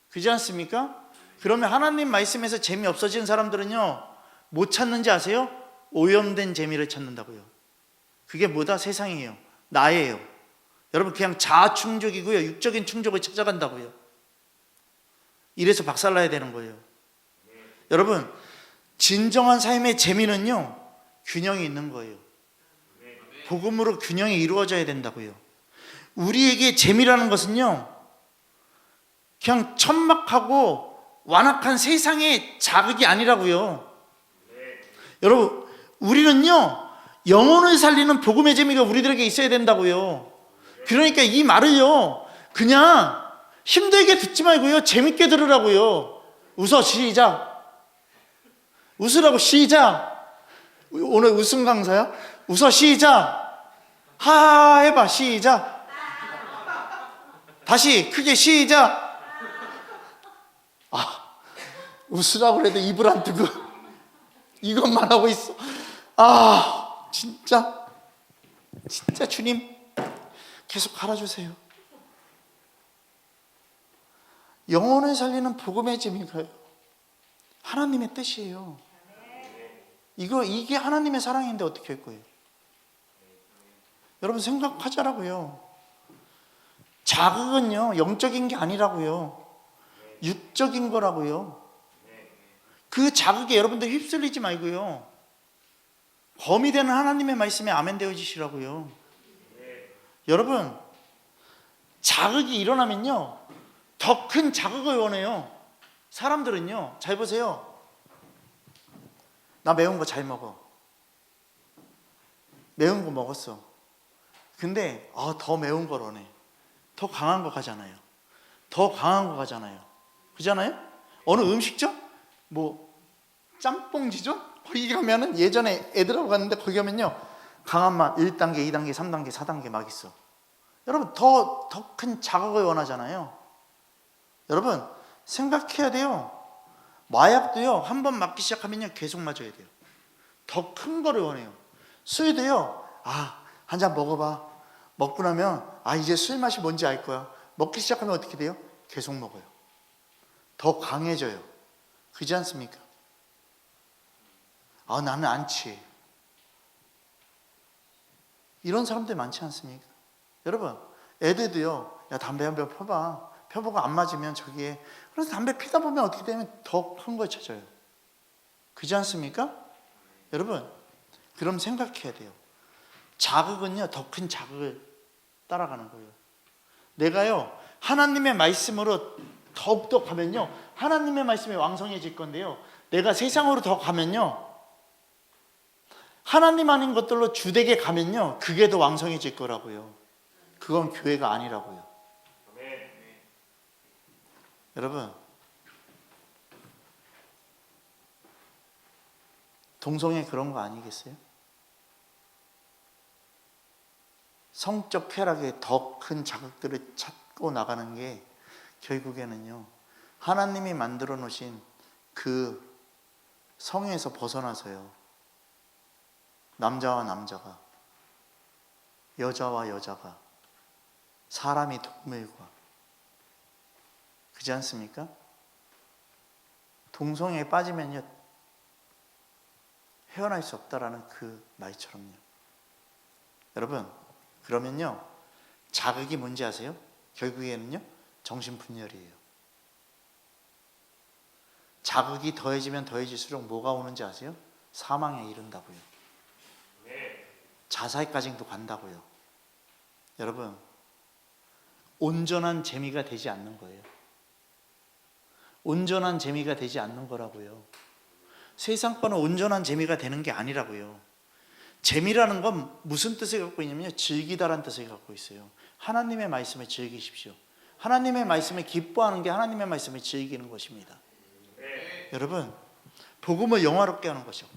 그렇지 않습니까? 그러면 하나님 말씀에서 재미 없어지는 사람들은요 뭐 찾는지 아세요? 오염된 재미를 찾는다고요. 그게 뭐다? 세상이에요. 나예요. 여러분, 그냥 자아 충족이고요 육적인 충족을 찾아간다고요. 이래서 박살나야 되는 거예요. 여러분, 진정한 삶의 재미는요 균형이 있는 거예요. 복음으로 균형이 이루어져야 된다고요. 우리에게 재미라는 것은요 그냥 천막하고 완악한 세상의 자극이 아니라고요. 여러분, 우리는요 영혼을 살리는 복음의 재미가 우리들에게 있어야 된다고요. 그러니까 이 말을요 그냥 힘들게 듣지 말고요 재밌게 들으라고요. 웃어. 시작. 웃으라고. 시작. 오늘 웃음 강사야? 웃어. 시작. 하 해봐. 시작. 다시 크게. 시작. 웃으라고 그래도 입을 안 뜨고 이것만 하고 있어. 진짜 주님 계속 갈아주세요. 영혼을 살리는 복음의 재미가요 하나님의 뜻이에요. 이게 하나님의 사랑인데 어떻게 할 거예요? 여러분, 생각하자라고요. 자극은요 영적인 게 아니라고요. 육적인 거라고요. 그 자극에 여러분들 휩쓸리지 말고요. 범이 되는 하나님의 말씀에 아멘 되어지시라고요. 여러분, 자극이 일어나면요, 더 큰 자극을 원해요. 사람들은요, 잘 보세요. 나 매운 거 잘 먹어. 매운 거 먹었어. 근데 더 매운 걸 원해. 더 강한 거 가잖아요. 더 강한 거 가잖아요. 그잖아요? 어느 음식점? 뭐 짬뽕지점? 거기 가면은, 예전에 애들하고 갔는데 거기 가면요, 강한 맛 1단계, 2단계, 3단계, 4단계 막 있어. 여러분, 더 큰 자극을 원하잖아요. 여러분, 생각해야 돼요. 마약도요, 한 번 맞기 시작하면요, 계속 맞아야 돼요. 더 큰 거를 원해요. 술도요, 한 잔 먹어봐. 먹고 나면 이제 술 맛이 뭔지 알 거야. 먹기 시작하면 어떻게 돼요? 계속 먹어요. 더 강해져요. 그렇지 않습니까? 나는 안 취해. 이런 사람들 많지 않습니까? 여러분, 애들도요, 야, 담배 한 번 펴봐. 펴보고 안 맞으면 저기에. 그래서 담배 피다 보면 어떻게 되면 더 큰 걸 찾아요. 그렇지 않습니까? 여러분, 그럼 생각해야 돼요. 자극은요, 더 큰 자극을 따라가는 거예요. 내가요, 하나님의 말씀으로 더욱더 가면요, 하나님의 말씀이 왕성해질 건데요, 내가 세상으로 더 가면요, 하나님 아닌 것들로 주되게 가면요, 그게 더 왕성해질 거라고요. 그건 교회가 아니라고요. 여러분, 동성애 그런 거 아니겠어요? 성적 쾌락에 더 큰 자극들을 찾고 나가는 게 결국에는요, 하나님이 만들어 놓으신 그 성에서 벗어나서요, 남자와 남자가, 여자와 여자가, 사람이 동물과, 그렇지 않습니까? 동성애에 빠지면요, 헤어날 수 없다라는 그 말처럼요. 여러분, 그러면요, 자극이 뭔지 아세요? 결국에는요, 정신분열이에요. 자극이 더해지면 더해질수록 뭐가 오는지 아세요? 사망에 이른다고요. 자살까지도 간다고요. 여러분, 온전한 재미가 되지 않는 거예요. 온전한 재미가 되지 않는 거라고요. 세상 거는 온전한 재미가 되는 게 아니라고요. 재미라는 건 무슨 뜻을 갖고 있냐면요, 즐기다라는 뜻을 갖고 있어요. 하나님의 말씀을 즐기십시오. 하나님의 말씀을 기뻐하는 게 하나님의 말씀을 즐기는 것입니다. 여러분, 복음을 영화롭게 하는 것이요.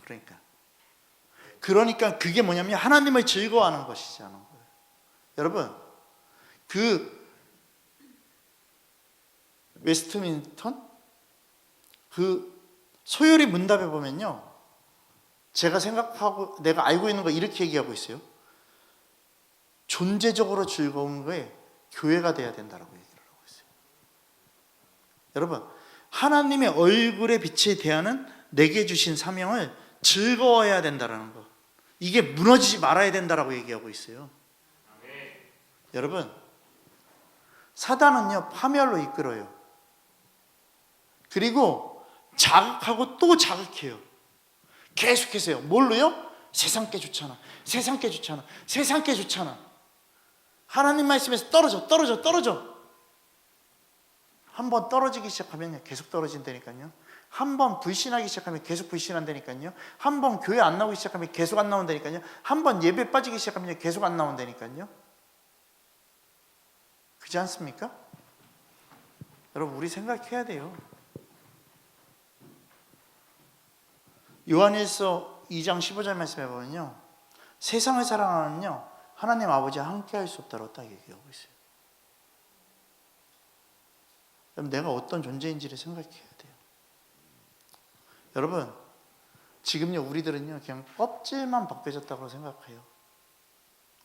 그러니까 그게 뭐냐면 하나님을 즐거워하는 것이라는 거예요. 여러분, 그 웨스트민스턴 그 소요리 문답에 보면요, 제가 생각하고 내가 알고 있는 거 이렇게 얘기하고 있어요. 존재적으로 즐거운 거에 교회가 돼야 된다라고 얘기를 하고 있어요. 여러분, 하나님의 얼굴에 빛이 대하는 내게 주신 사명을 즐거워해야 된다라는 거, 이게 무너지지 말아야 된다라고 얘기하고 있어요. 여러분, 사단은요, 파멸로 이끌어요. 그리고 자극하고 또 자극해요. 계속해서요. 뭘로요? 세상 게 좋잖아. 세상 게 좋잖아. 세상 게 좋잖아. 하나님 말씀에서 떨어져. 한번 떨어지기 시작하면 계속 떨어진다니까요. 한번 불신하기 시작하면 계속 불신한다니까요. 한번 교회 안 나오기 시작하면 계속 안 나온다니까요. 한번 예배 빠지기 시작하면 계속 안 나온다니까요. 그렇지 않습니까? 여러분, 우리 생각해야 돼요. 요한일서 2장 15절 말씀에 보면요, 세상을 사랑하면요, 하나님 아버지와 함께 할 수 없다고 딱 얘기하고 있어요. 그럼 내가 어떤 존재인지를 생각해야 돼요. 여러분, 지금요, 우리들은요, 그냥 껍질만 벗겨졌다고 생각해요.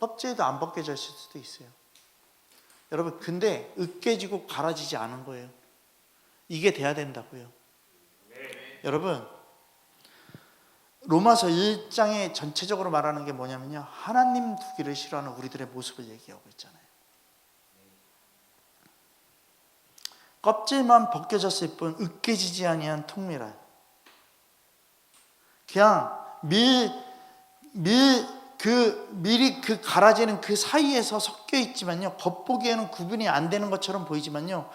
껍질도 안 벗겨졌을 수도 있어요. 여러분, 근데 으깨지고 갈아지지 않은 거예요. 이게 돼야 된다고요. 여러분, 로마서 1장에 전체적으로 말하는 게 뭐냐면요, 하나님 두기를 싫어하는 우리들의 모습을 얘기하고 있잖아요. 껍질만 벗겨졌을 뿐 으깨지지 아니한 통밀알. 그냥 밀이 그 갈아지는 그 사이에서 섞여 있지만요, 겉보기에는 구분이 안 되는 것처럼 보이지만요,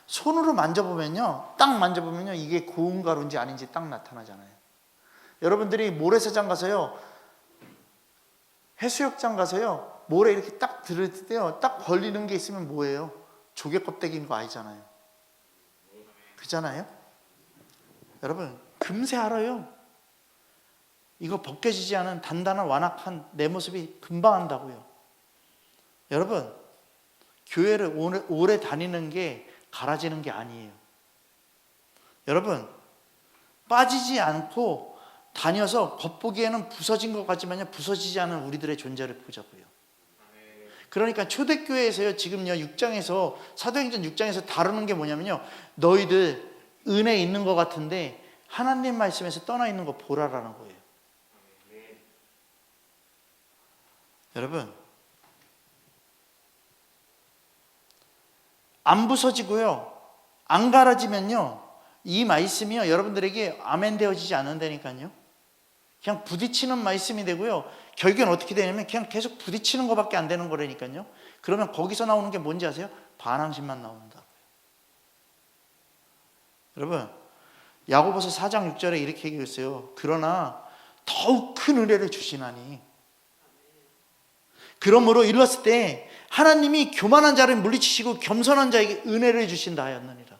손으로 만져보면요, 딱 만져보면요, 이게 고운 가루인지 아닌지 딱 나타나잖아요. 여러분들이 모래사장 가서요, 해수욕장 가서요, 모래 이렇게 딱 들을 때요, 딱 걸리는 게 있으면 뭐예요? 조개 껍데기인 거 아니잖아요. 그잖아요? 여러분, 금세 알아요. 이거 벗겨지지 않은 단단한 완악한 내 모습이 금방 안다고요. 여러분, 교회를 오래 다니는 게 갈아지는 게 아니에요. 여러분, 빠지지 않고 다녀서 겉보기에는 부서진 것 같지만요, 부서지지 않은 우리들의 존재를 보자고요. 그러니까 초대교회에서요, 지금요 6장에서, 사도행전 6장에서 다루는 게 뭐냐면요, 너희들 은혜 있는 것 같은데 하나님 말씀에서 떠나 있는 거 보라라는 거예요. 여러분, 안 부서지고요, 안 갈아지면요, 이 말씀이요 여러분들에게 아멘 되어지지 않는다니까요. 그냥 부딪히는 말씀이 되고요, 결국엔 어떻게 되냐면 그냥 계속 부딪히는 것밖에 안 되는 거라니까요. 그러면 거기서 나오는 게 뭔지 아세요? 반항심만 나온다고요. 여러분, 야고보서 4장 6절에 이렇게 얘기했어요. 그러나 더욱 큰 은혜를 주시나니, 그러므로 일렀을 때 하나님이 교만한 자를 물리치시고 겸손한 자에게 은혜를 주신다 하였느니라.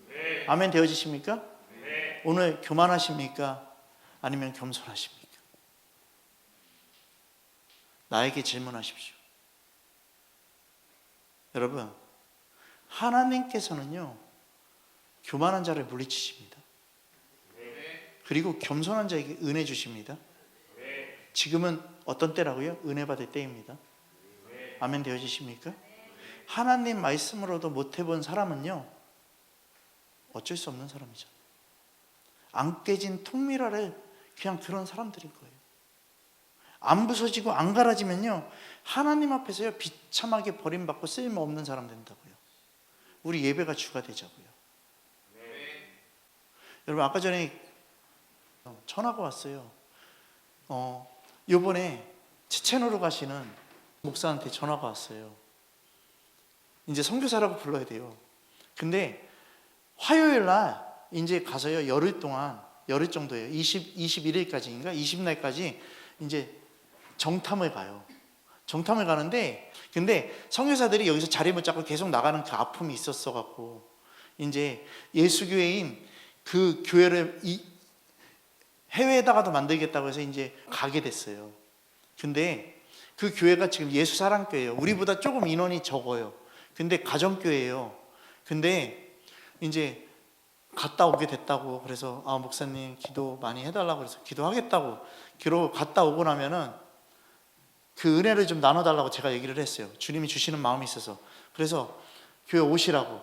네. 아멘 되어지십니까? 네. 오늘 교만하십니까? 아니면 겸손하십니까? 나에게 질문하십시오. 여러분, 하나님께서는요 교만한 자를 물리치십니다. 그리고 겸손한 자에게 은혜 주십니다. 지금은 어떤 때라고요? 은혜 받을 때입니다. 아멘 되어지십니까? 하나님 말씀으로도 못 해본 사람은요 어쩔 수 없는 사람이죠. 안 깨진 통밀알을 그냥 그런 사람들인 거예요. 안 부서지고 안 갈아지면요 하나님 앞에서요 비참하게 버림받고 쓸모없는 사람 된다고요. 우리 예배가 주가 되자고요. 여러분, 아까 전에 전화가 왔어요. 요번에 체첸으로 가시는 목사한테 전화가 왔어요. 이제 선교사라고 불러야 돼요. 근데 화요일 날 이제 가서요, 열흘 정도예요. 21일까지인가 20날까지 이제 정탐을 가요. 정탐을 가는데, 근데 선교사들이 여기서 자리 못 잡고 계속 나가는 그 아픔이 있었어 갖고 이제 예수교회인 그 교회를 해외에다가도 만들겠다고 해서 이제 가게 됐어요. 근데 그 교회가 지금 예수사랑교회예요. 우리보다 조금 인원이 적어요. 근데 가정교회예요. 근데 이제 갔다 오게 됐다고. 그래서 목사님 기도 많이 해달라고 그래서 기도하겠다고. 그러고 갔다 오고 나면은 그 은혜를 좀 나눠달라고 제가 얘기를 했어요. 주님이 주시는 마음이 있어서. 그래서 교회 오시라고,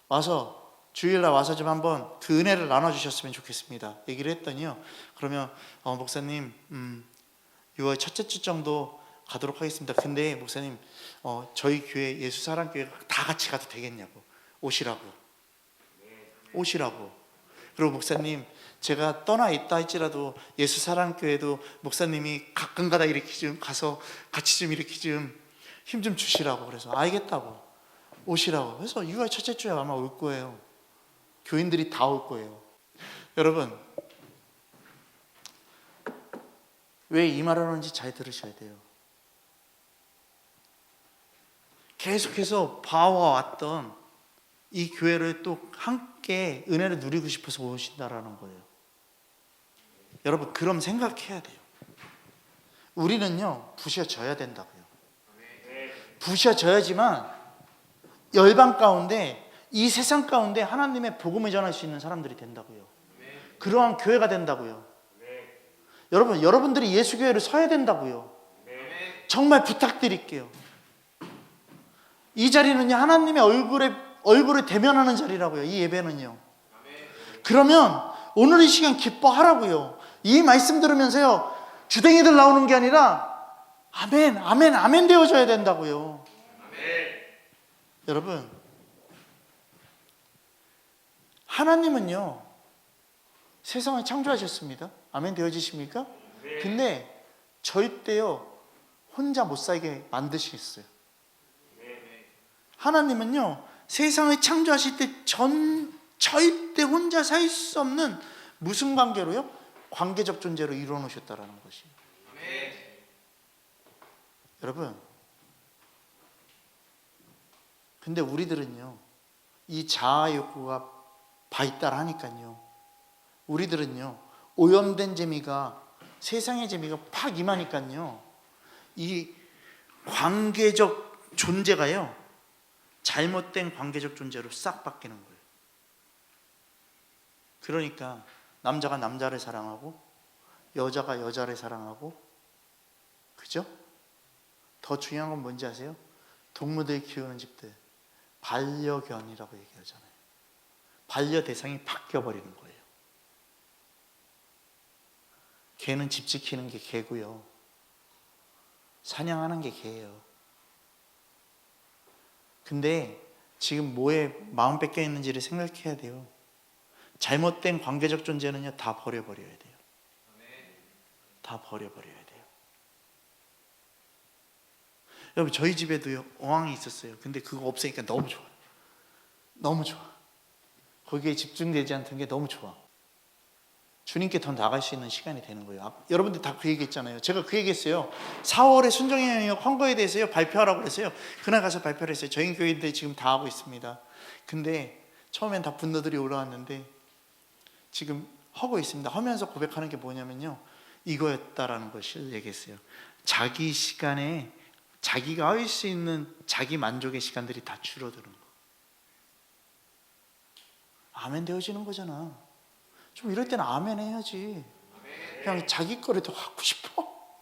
와서 주일날 와서 좀 한번 그 은혜를 나눠주셨으면 좋겠습니다 얘기를 했더니요, 그러면 목사님 6월 첫째 주 정도 가도록 하겠습니다. 근데 목사님 저희 교회 예수사랑교회 다 같이 가도 되겠냐고. 오시라고. 그리고 목사님, 제가 떠나 있다 할지라도 예수사랑교회도 목사님이 가끔가다 이렇게 좀 가서 같이 좀 이렇게 좀 힘 좀 주시라고. 그래서 알겠다고, 오시라고. 그래서 6월 첫째 주에 아마 올 거예요. 교인들이 다 올 거예요. 여러분, 왜 이 말을 하는지 잘 들으셔야 돼요. 계속해서 봐왔던 이 교회를 또 함께 은혜를 누리고 싶어서 오신다라는 거예요. 여러분, 그럼 생각해야 돼요. 우리는요 부셔져야 된다고요. 부셔져야지만 열방 가운데, 이 세상 가운데 하나님의 복음을 전할 수 있는 사람들이 된다고요. 그러한 교회가 된다고요. 여러분, 여러분들이 예수교회를 서야 된다고요. 정말 부탁드릴게요. 이 자리는요 하나님의 얼굴을 대면하는 자리라고요. 이 예배는요. 그러면 오늘 이 시간 기뻐하라고요. 이 말씀 들으면서요 주댕이들 나오는 게 아니라 아멘, 아멘, 아멘 되어져야 된다고요. 여러분, 하나님은요 세상을 창조하셨습니다. 아멘 되어지십니까? 근데 절대요 혼자 못 살게 만드시겠어요. 하나님은요 세상을 창조하실 때 절대 혼자 살 수 없는 무슨 관계로요? 관계적 존재로 이루어 놓으셨다라는 것이에요. 여러분, 근데 우리들은요 이 자아 욕구가 발달하니까요 우리들은요 오염된 재미가, 세상의 재미가 팍 임하니까요 이 관계적 존재가요 잘못된 관계적 존재로 싹 바뀌는 거예요. 그러니까 남자가 남자를 사랑하고 여자가 여자를 사랑하고, 그죠? 더 중요한 건 뭔지 아세요? 동물들 키우는 집들 반려견이라고 얘기하잖아요. 반려 대상이 바뀌어버리는 거예요. 개는 집 지키는 게 개고요, 사냥하는 게 개예요. 근데 지금 뭐에 마음 뺏겨 있는지를 생각해야 돼요. 잘못된 관계적 존재는요 다 버려버려야 돼요. 다 버려버려야 돼요. 여러분, 저희 집에도요 어항이 있었어요. 근데 그거 없으니까 너무 좋아. 너무 좋아. 거기에 집중되지 않던 게 너무 좋아. 주님께 더 나갈 수 있는 시간이 되는 거예요. 여러분들 다 그 얘기 했잖아요. 제가 그 얘기 했어요. 4월에 순종의 영역 헌거에 대해서요 발표하라고 그랬어요. 그날 가서 발표를 했어요. 저희 교인들 지금 다 하고 있습니다. 근데 처음엔 다 분노들이 올라왔는데 지금 하고 있습니다. 하면서 고백하는 게 뭐냐면요 이거였다라는 것을 얘기했어요. 자기 시간에 자기가 할 수 있는 자기 만족의 시간들이 다 줄어드는 거. 아멘 되어지는 거잖아. 좀 이럴 때는 아멘 해야지. 그냥 자기 거를 더 갖고 싶어?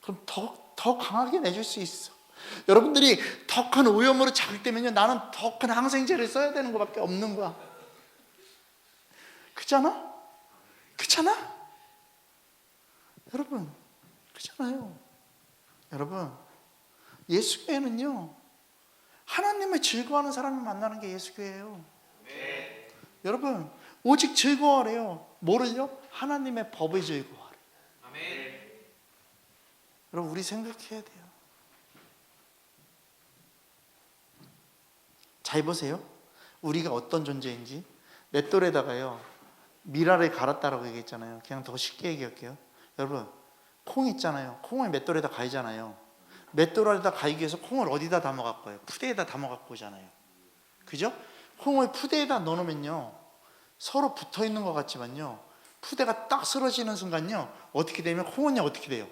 그럼 더 강하게 내줄 수 있어. 여러분들이 더 큰 오염으로 자극되면요 나는 더 큰 항생제를 써야 되는 것밖에 없는 거야. 그렇잖아? 그렇잖아? 여러분, 그렇잖아요. 여러분, 예수교회는요 하나님을 즐거워하는 사람을 만나는 게 예수교회예요. 여러분, 오직 즐거워하래요. 뭐를요? 하나님의 법을 즐거워하래. 여러분, 우리 생각해야 돼요. 잘 보세요. 우리가 어떤 존재인지. 맷돌에다가요 미라를 갈았다라고 얘기했잖아요. 그냥 더 쉽게 얘기할게요. 여러분, 콩 있잖아요. 콩을 맷돌에다 갈잖아요. 맷돌에다 갈기 위해서 콩을 어디다 담아 갖고 와요? 푸대에다 담아 갖고 오잖아요. 그죠? 콩을 푸대에다 넣어놓으면요 서로 붙어 있는 것 같지만요 푸대가 딱 쓰러지는 순간요 어떻게 되면 콩은요 어떻게 돼요?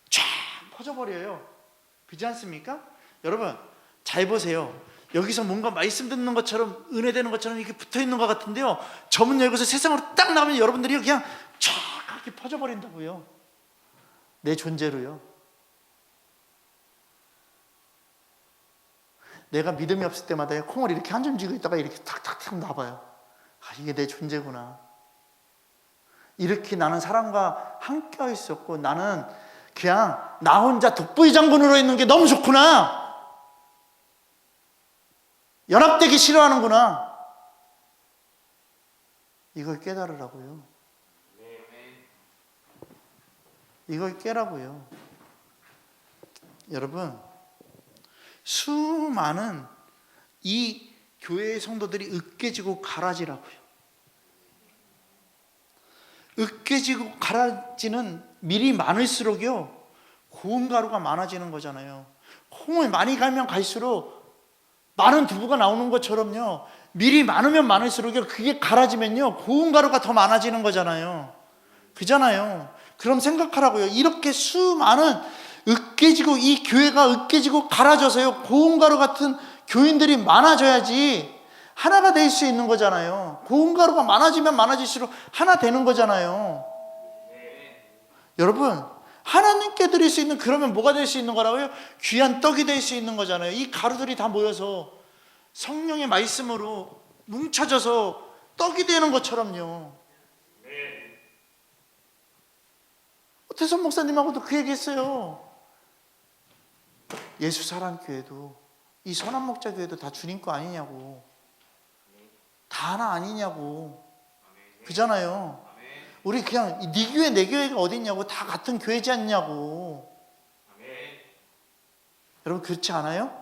쫙 퍼져버려요. 그렇지 않습니까? 여러분, 잘 보세요. 여기서 뭔가 말씀 듣는 것처럼, 은혜 되는 것처럼 이렇게 붙어 있는 것 같은데요 저문 열고서 세상으로 딱 나가면 여러분들이 그냥 쫙 이렇게 퍼져버린다고요. 내 존재로요. 내가 믿음이 없을 때마다 콩을 이렇게 한 점 쥐고 있다가 이렇게 탁탁탁 놔봐요. 아, 이게 내 존재구나. 이렇게 나는 사람과 함께 있었고 나는 그냥 나 혼자 독보이 장군으로 있는 게 너무 좋구나. 연합되기 싫어하는구나. 이걸 깨달으라고요. 이걸 깨라고요. 여러분, 수많은 이 교회의 성도들이 으깨지고 갈아지라고요. 으깨지고 갈아지는 밀이 많을수록요 고운 가루가 많아지는 거잖아요. 콩을 많이 갈면 갈수록 많은 두부가 나오는 것처럼요 밀이 많으면 많을수록요 그게 갈아지면요 고운 가루가 더 많아지는 거잖아요. 그잖아요. 그럼 생각하라고요. 이렇게 수많은 으깨지고, 이 교회가 으깨지고 갈아져서요 고운 가루 같은 교인들이 많아져야지 하나가 될 수 있는 거잖아요. 고운 가루가 많아지면 많아질수록 하나 되는 거잖아요. 여러분, 하나님께 드릴 수 있는, 그러면 뭐가 될 수 있는 거라고요? 귀한 떡이 될 수 있는 거잖아요. 이 가루들이 다 모여서 성령의 말씀으로 뭉쳐져서 떡이 되는 것처럼요. 오태선 목사님하고도 그 얘기했어요. 예수사랑교회도 이 선한목자교회도 다 주님 거 아니냐고. 다 다 하나 아니냐고. 그잖아요. 우리 그냥 네 교회 내 교회가 어딨냐고. 다 같은 교회지 않냐고. 여러분 그렇지 않아요?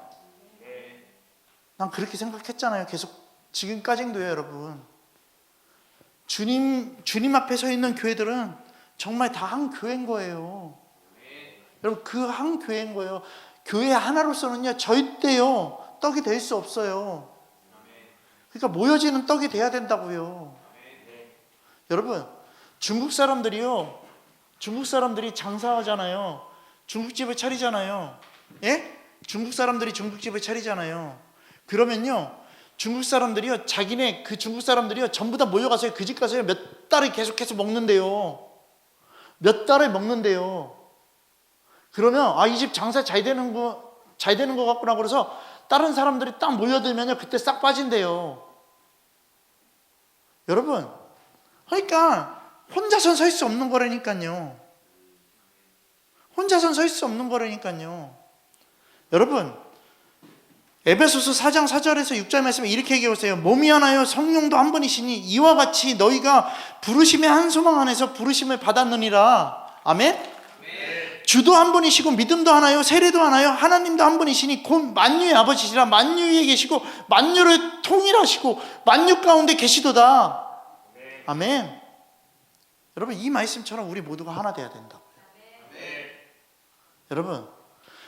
난 그렇게 생각했잖아요. 계속 지금까지도요. 여러분 주님 앞에 서 있는 교회들은 정말 다 한 교회인 거예요. 여러분 그 한 교회인 거예요. 교회 하나로서는요 절대요 떡이 될 수 없어요. 그러니까 모여지는 떡이 돼야 된다고요. 여러분 중국 사람들이 장사하잖아요. 중국집을 차리잖아요. 예? 중국 사람들이 중국집을 차리잖아요. 그러면요 중국 사람들이요 자기네 그 중국 사람들이요 전부 다 모여가서요 그 집 가서요 몇 달을 계속해서 먹는데요. 몇 달을 먹는데요. 그러면 이 집 장사 잘 되는 거 같구나 그래서 다른 사람들이 딱 모여들면요 그때 싹 빠진대요. 여러분 그러니까 혼자선 설 수 없는 거라니까요. 혼자선 설 수 없는 거라니까요. 여러분 에베소서 4장 4절에서 6절 말씀에 이렇게 얘기하세요. 몸이 하나요 성령도 한 분이시니 이와 같이 너희가 부르심의 한 소망 안에서 부르심을 받았느니라. 아멘. 주도 한 분이시고 믿음도 하나요 세례도 하나요 하나님도 한 분이시니 곧 만유의 아버지시라. 만유 위에 계시고 만유를 통일하시고 만유 가운데 계시도다. 아멘. 여러분 이 말씀처럼 우리 모두가 하나 돼야 된다고요. 여러분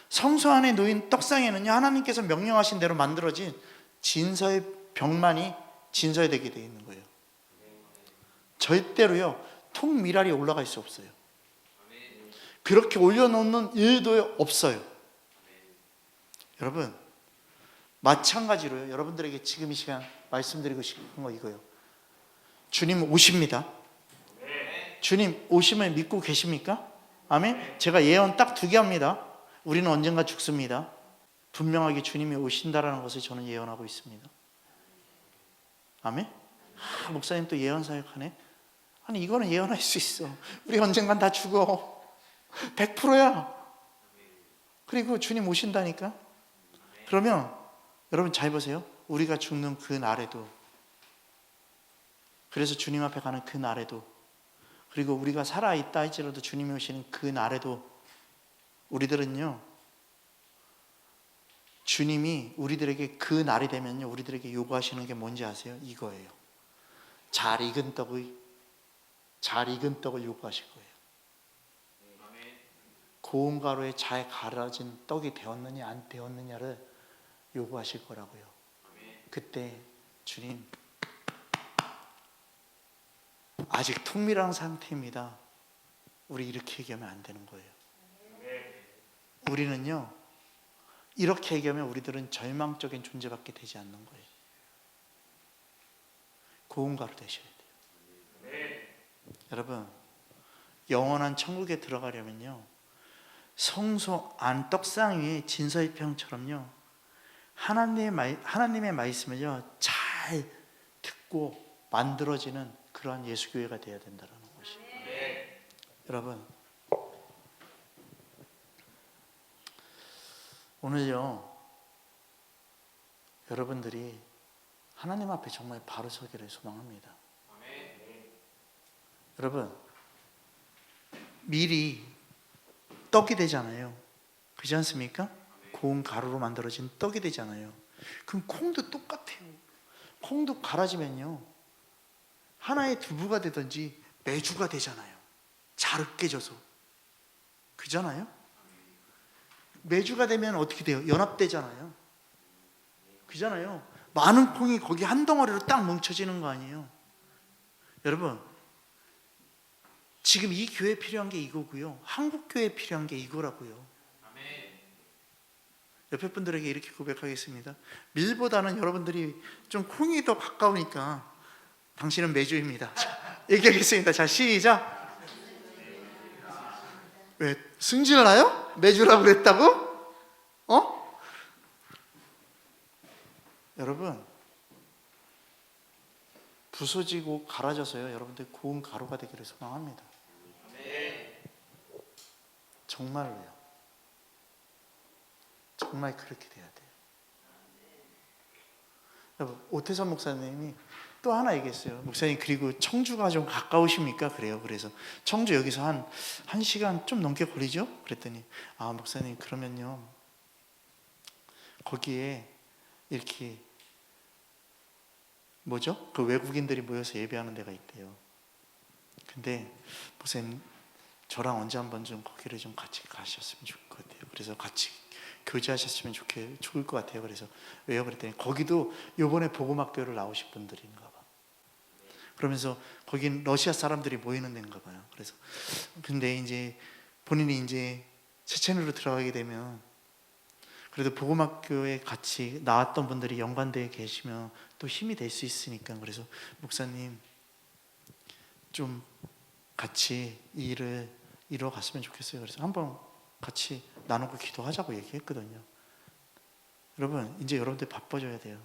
성소 안에 놓인 떡상에는요 하나님께서 명령하신 대로 만들어진 진서의 병만이 진설되게 되어 있는 거예요. 절대로요 통미랄이 올라갈 수 없어요. 그렇게 올려놓는 일도 없어요. 여러분 마찬가지로요 여러분들에게 지금 이 시간 말씀드리고 싶은 거 이거예요. 주님 오십니다. 주님 오심을 믿고 계십니까? 아멘. 제가 예언 딱 2개 합니다. 우리는 언젠가 죽습니다. 분명하게 주님이 오신다라는 것을 저는 예언하고 있습니다. 아멘. 목사님 또 예언 사역하네. 아니 이거는 예언할 수 있어. 우리 언젠간 다 죽어. 100%야. 그리고 주님 오신다니까. 그러면 여러분 잘 보세요. 우리가 죽는 그 날에도, 그래서 주님 앞에 가는 그 날에도, 그리고 우리가 살아있다 할지라도 주님이 오시는 그 날에도 우리들은요 주님이 우리들에게 그 날이 되면요 우리들에게 요구하시는 게 뭔지 아세요? 이거예요. 잘 익은 떡을 요구하실 거예요. 고운 가루에 잘 갈아진 떡이 되었느냐 안 되었느냐를 요구하실 거라고요. 그때 주님 아직 통밀한 상태입니다. 우리 이렇게 얘기하면 안 되는 거예요. 우리는요 이렇게 얘기하면 우리들은 절망적인 존재밖에 되지 않는 거예요. 고운 가루 되셔야 돼요. 여러분 영원한 천국에 들어가려면요 성소 안 떡상 위에 진설병처럼요 하나님의 말씀을요 잘 듣고 만들어지는 그러한 예수교회가 되어야 된다는 것이에요. 여러분 오늘요 여러분들이 하나님 앞에 정말 바로 서기를 소망합니다. 여러분 밀이 떡이 되잖아요. 그렇지 않습니까? 고운 가루로 만들어진 떡이 되잖아요. 그럼 콩도 똑같아요. 콩도 갈아지면요 하나의 두부가 되든지 메주가 되잖아요. 잘 으깨져서. 그잖아요? 메주가 되면 어떻게 돼요? 연합되잖아요. 그잖아요. 많은 콩이 거기 한 덩어리로 딱 뭉쳐지는 거 아니에요. 여러분 지금 이 교회에 필요한 게 이거고요 한국 교회에 필요한 게 이거라고요. 옆에 분들에게 이렇게 고백하겠습니다. 밀보다는 여러분들이 좀 콩이 더 가까우니까 당신은 메주입니다. 자, 얘기하겠습니다. 자 시작. 왜 승질나요? 메주라고 그랬다고? 여러분 부서지고 갈아져서요 여러분들 고운 가루가 되기를 소망합니다. 정말로요. 정말 그렇게 돼야 돼요. 여러분 오태선 목사님이 또 하나 얘기했어요. 목사님, 그리고 청주가 좀 가까우십니까? 그래요. 그래서 청주 여기서 한 1시간 좀 넘게 걸리죠? 그랬더니 아, 목사님, 그러면요, 거기에 이렇게 뭐죠? 그 외국인들이 모여서 예배하는 데가 있대요. 근데 목사님, 저랑 언제 한번 좀 거기를 좀 같이 가셨으면 좋을 것 같아요. 그래서 같이 교제하셨으면 좋을 것 같아요. 그래서 왜요? 그랬더니 거기도 요번에 복음학교를 나오신 분들인가 봐. 그러면서 거긴 러시아 사람들이 모이는 데인가 봐요. 그래서 근데 이제 본인이 이제 체첸으로 들어가게 되면 그래도 복음학교에 같이 나왔던 분들이 연관되어 계시면 또 힘이 될 수 있으니까, 그래서 목사님 좀 같이 이 일을 이루어 갔으면 좋겠어요. 그래서 한번 같이 나누고 기도하자고 얘기했거든요. 여러분, 이제 여러분들 바빠져야 돼요.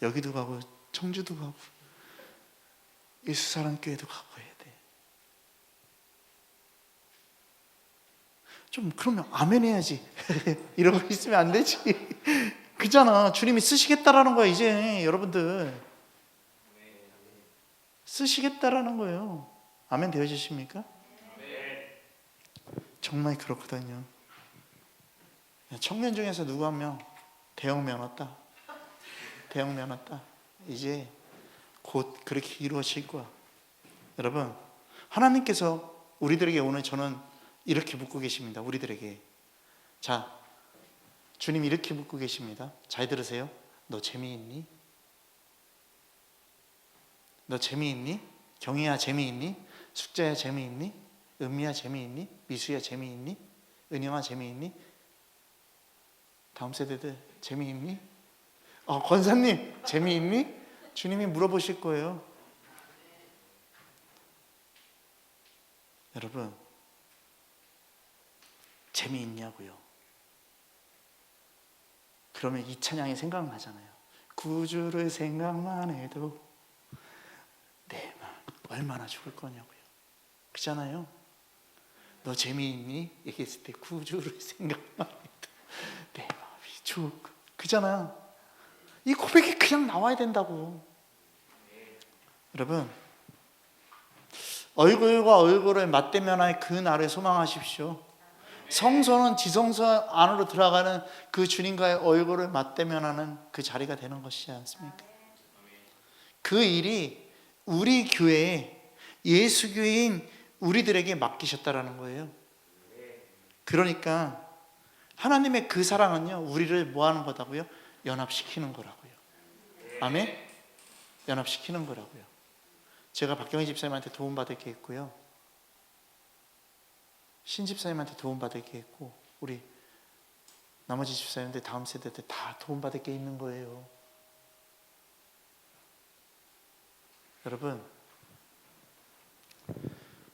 여기도 가고 청주도 가고 예수사랑교회도 가고 해야 돼. 좀 그러면 아멘 해야지. 이러고 있으면 안 되지. 그잖아. 주님이 쓰시겠다라는 거야. 이제 여러분들 쓰시겠다라는 거예요. 아멘 되어지십니까? 정말 그렇거든요. 청년 중에서 누구 한 명 대형 면허 따. 대형 면허 따. 이제 곧 그렇게 이루어질 거야. 여러분, 하나님께서 우리들에게 오늘 저는 이렇게 묻고 계십니다. 우리들에게. 자, 주님 이렇게 묻고 계십니다. 잘 들으세요. 너 재미있니? 너 재미있니? 경희야 재미있니? 숙자야 재미있니? 은미야 재미있니? 미수야 재미있니? 은영아 재미있니? 다음 세대들 재미있니? 권사님 재미있니? 주님이 물어보실 거예요. 여러분, 재미있냐고요? 그러면 이 찬양이 생각나잖아요. 구주를 생각만 해도 내 마음 얼마나 좋을 거냐고요. 그잖아요. 너 재미있니? 얘기했을 때 구주를 생각만 해도 내 마음이 좋을 거. 그잖아요. 이 고백이 그냥 나와야 된다고. 여러분, 얼굴과 얼굴을 맞대면할 그 날을 소망하십시오. 성소는 지성소 안으로 들어가는 그 주님과의 얼굴을 맞대면하는 그 자리가 되는 것이지 않습니까? 그 일이 우리 교회에, 예수교회인 우리들에게 맡기셨다라는 거예요. 그러니까 하나님의 그 사랑은요, 우리를 뭐 하는 거다고요? 연합시키는 거라고요. 아멘? 연합시키는 거라고요. 제가 박경희 집사님한테 도움받을 게 있고요, 신 집사님한테 도움받을 게 있고, 우리 나머지 집사님들 다음 세대들 다 도움받을 게 있는 거예요. 여러분,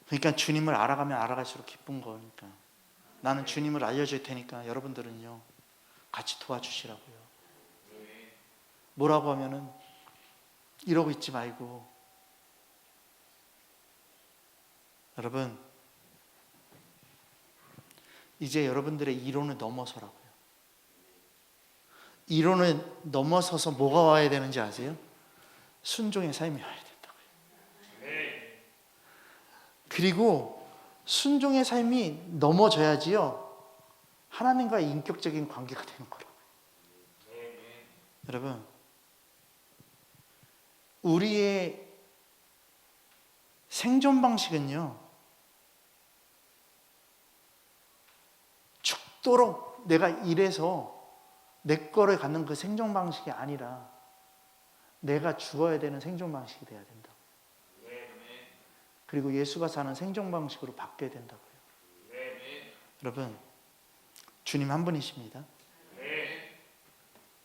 그러니까 주님을 알아가면 알아갈수록 기쁜 거니까, 나는 주님을 알려줄 테니까 여러분들은요 같이 도와주시라고요. 뭐라고 하면은 이러고 있지 말고, 여러분, 이제 여러분들의 이론을 넘어서라고요. 이론을 넘어서서 뭐가 와야 되는지 아세요? 순종의 삶이 와야 된다고요. 그리고 순종의 삶이 넘어져야지요, 하나님과의 인격적인 관계가 되는 거라고요. 여러분, 우리의 생존 방식은요, 죽도록 내가 이래서 내 거를 갖는 그 생존 방식이 아니라 내가 죽어야 되는 생존 방식이 돼야 된다고. 그리고 예수가 사는 생존 방식으로 바뀌어야 된다고요. 여러분, 주님 한 분이십니다.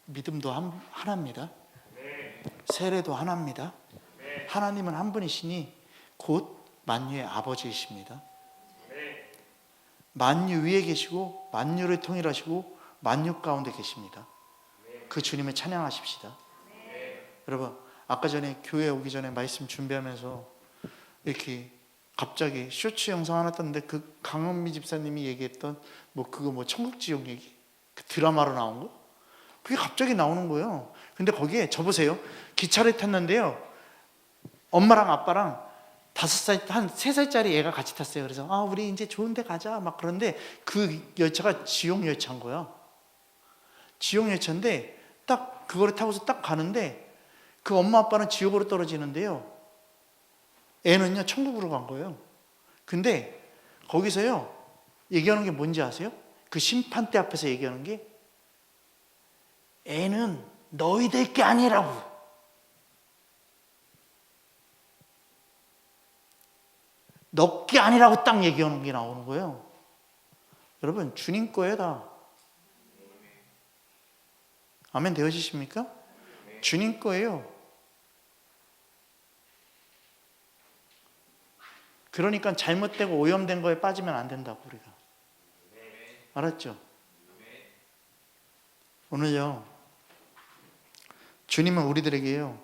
믿음도 하나입니다. 세례도 하나입니다. 하나님은 한 분이시니 곧 만유의 아버지이십니다. 만유 위에 계시고 만유를 통일하시고 만유 가운데 계십니다. 그 주님을 찬양하십시다. 여러분, 아까 전에 교회 오기 전에 말씀 준비하면서 이렇게 갑자기 쇼츠 영상 하나 떴는데, 그 강은미 집사님이 얘기했던 그거 천국 지옥 얘기, 그 드라마로 나온 거, 그게 갑자기 나오는 거예요. 근데 거기에 저 보세요. 기차를 탔는데요, 엄마랑 아빠랑 5살, 한 3살짜리 애가 같이 탔어요. 그래서 우리 이제 좋은 데 가자 막 그런데 그 열차가 지옥 열차인 거야. 지옥 열차인데 딱 그거를 타고서 딱 가는데 그 엄마 아빠는 지옥으로 떨어지는데요, 애는요 천국으로 간 거예요. 근데 거기서요 얘기하는 게 뭔지 아세요? 그 심판대 앞에서 얘기하는 게, 애는 너희들 게 아니라고. 너 게 아니라고 딱 얘기하는 게 나오는 거예요. 여러분, 주님 거예요 다. 아멘 되어지십니까? 주님 거예요. 그러니까 잘못되고 오염된 거에 빠지면 안 된다고, 우리가. 알았죠? 오늘요, 주님은 우리들에게요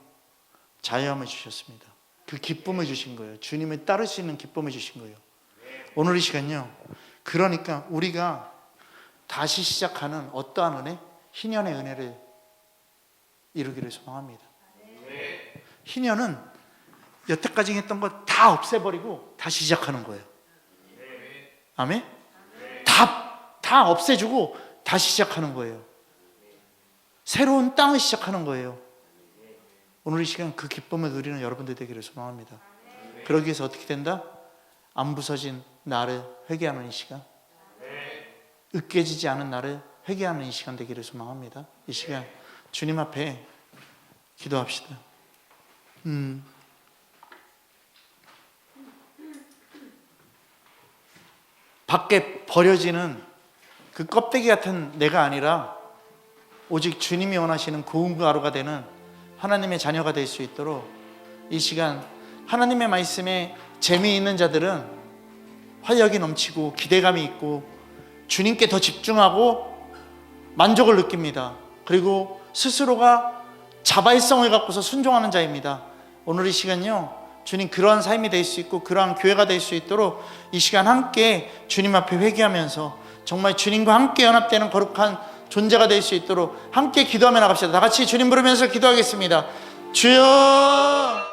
자유함을 주셨습니다. 그 기쁨을 주신 거예요. 주님을 따를 수 있는 기쁨을 주신 거예요. 오늘 이 시간요, 그러니까 우리가 다시 시작하는 어떠한 은혜? 희년의 은혜를 이루기를 소망합니다. 희년은 여태까지 했던 거 다 없애버리고 다시 시작하는 거예요. 아멘? 다 없애주고 다시 시작하는 거예요. 새로운 땅을 시작하는 거예요. 오늘 이 시간 그 기쁨을 누리는 여러분들 되기를 소망합니다. 그러기 위해서 어떻게 된다? 안 부서진 나를 회개하는 이 시간, 으깨지지 않은 나를 회개하는 이 시간 되기를 소망합니다. 이 시간 주님 앞에 기도합시다. 밖에 버려지는 그 껍데기 같은 내가 아니라 오직 주님이 원하시는 고운 가루가 되는 하나님의 자녀가 될 수 있도록 이 시간 하나님의 말씀에 재미있는 자들은 활력이 넘치고 기대감이 있고 주님께 더 집중하고 만족을 느낍니다. 그리고 스스로가 자발성을 갖고서 순종하는 자입니다. 오늘 이 시간요, 주님 그러한 삶이 될 수 있고 그러한 교회가 될 수 있도록 이 시간 함께 주님 앞에 회개하면서 정말 주님과 함께 연합되는 거룩한 존재가 될 수 있도록 함께 기도하며 나갑시다. 다 같이 주님 부르면서 기도하겠습니다. 주여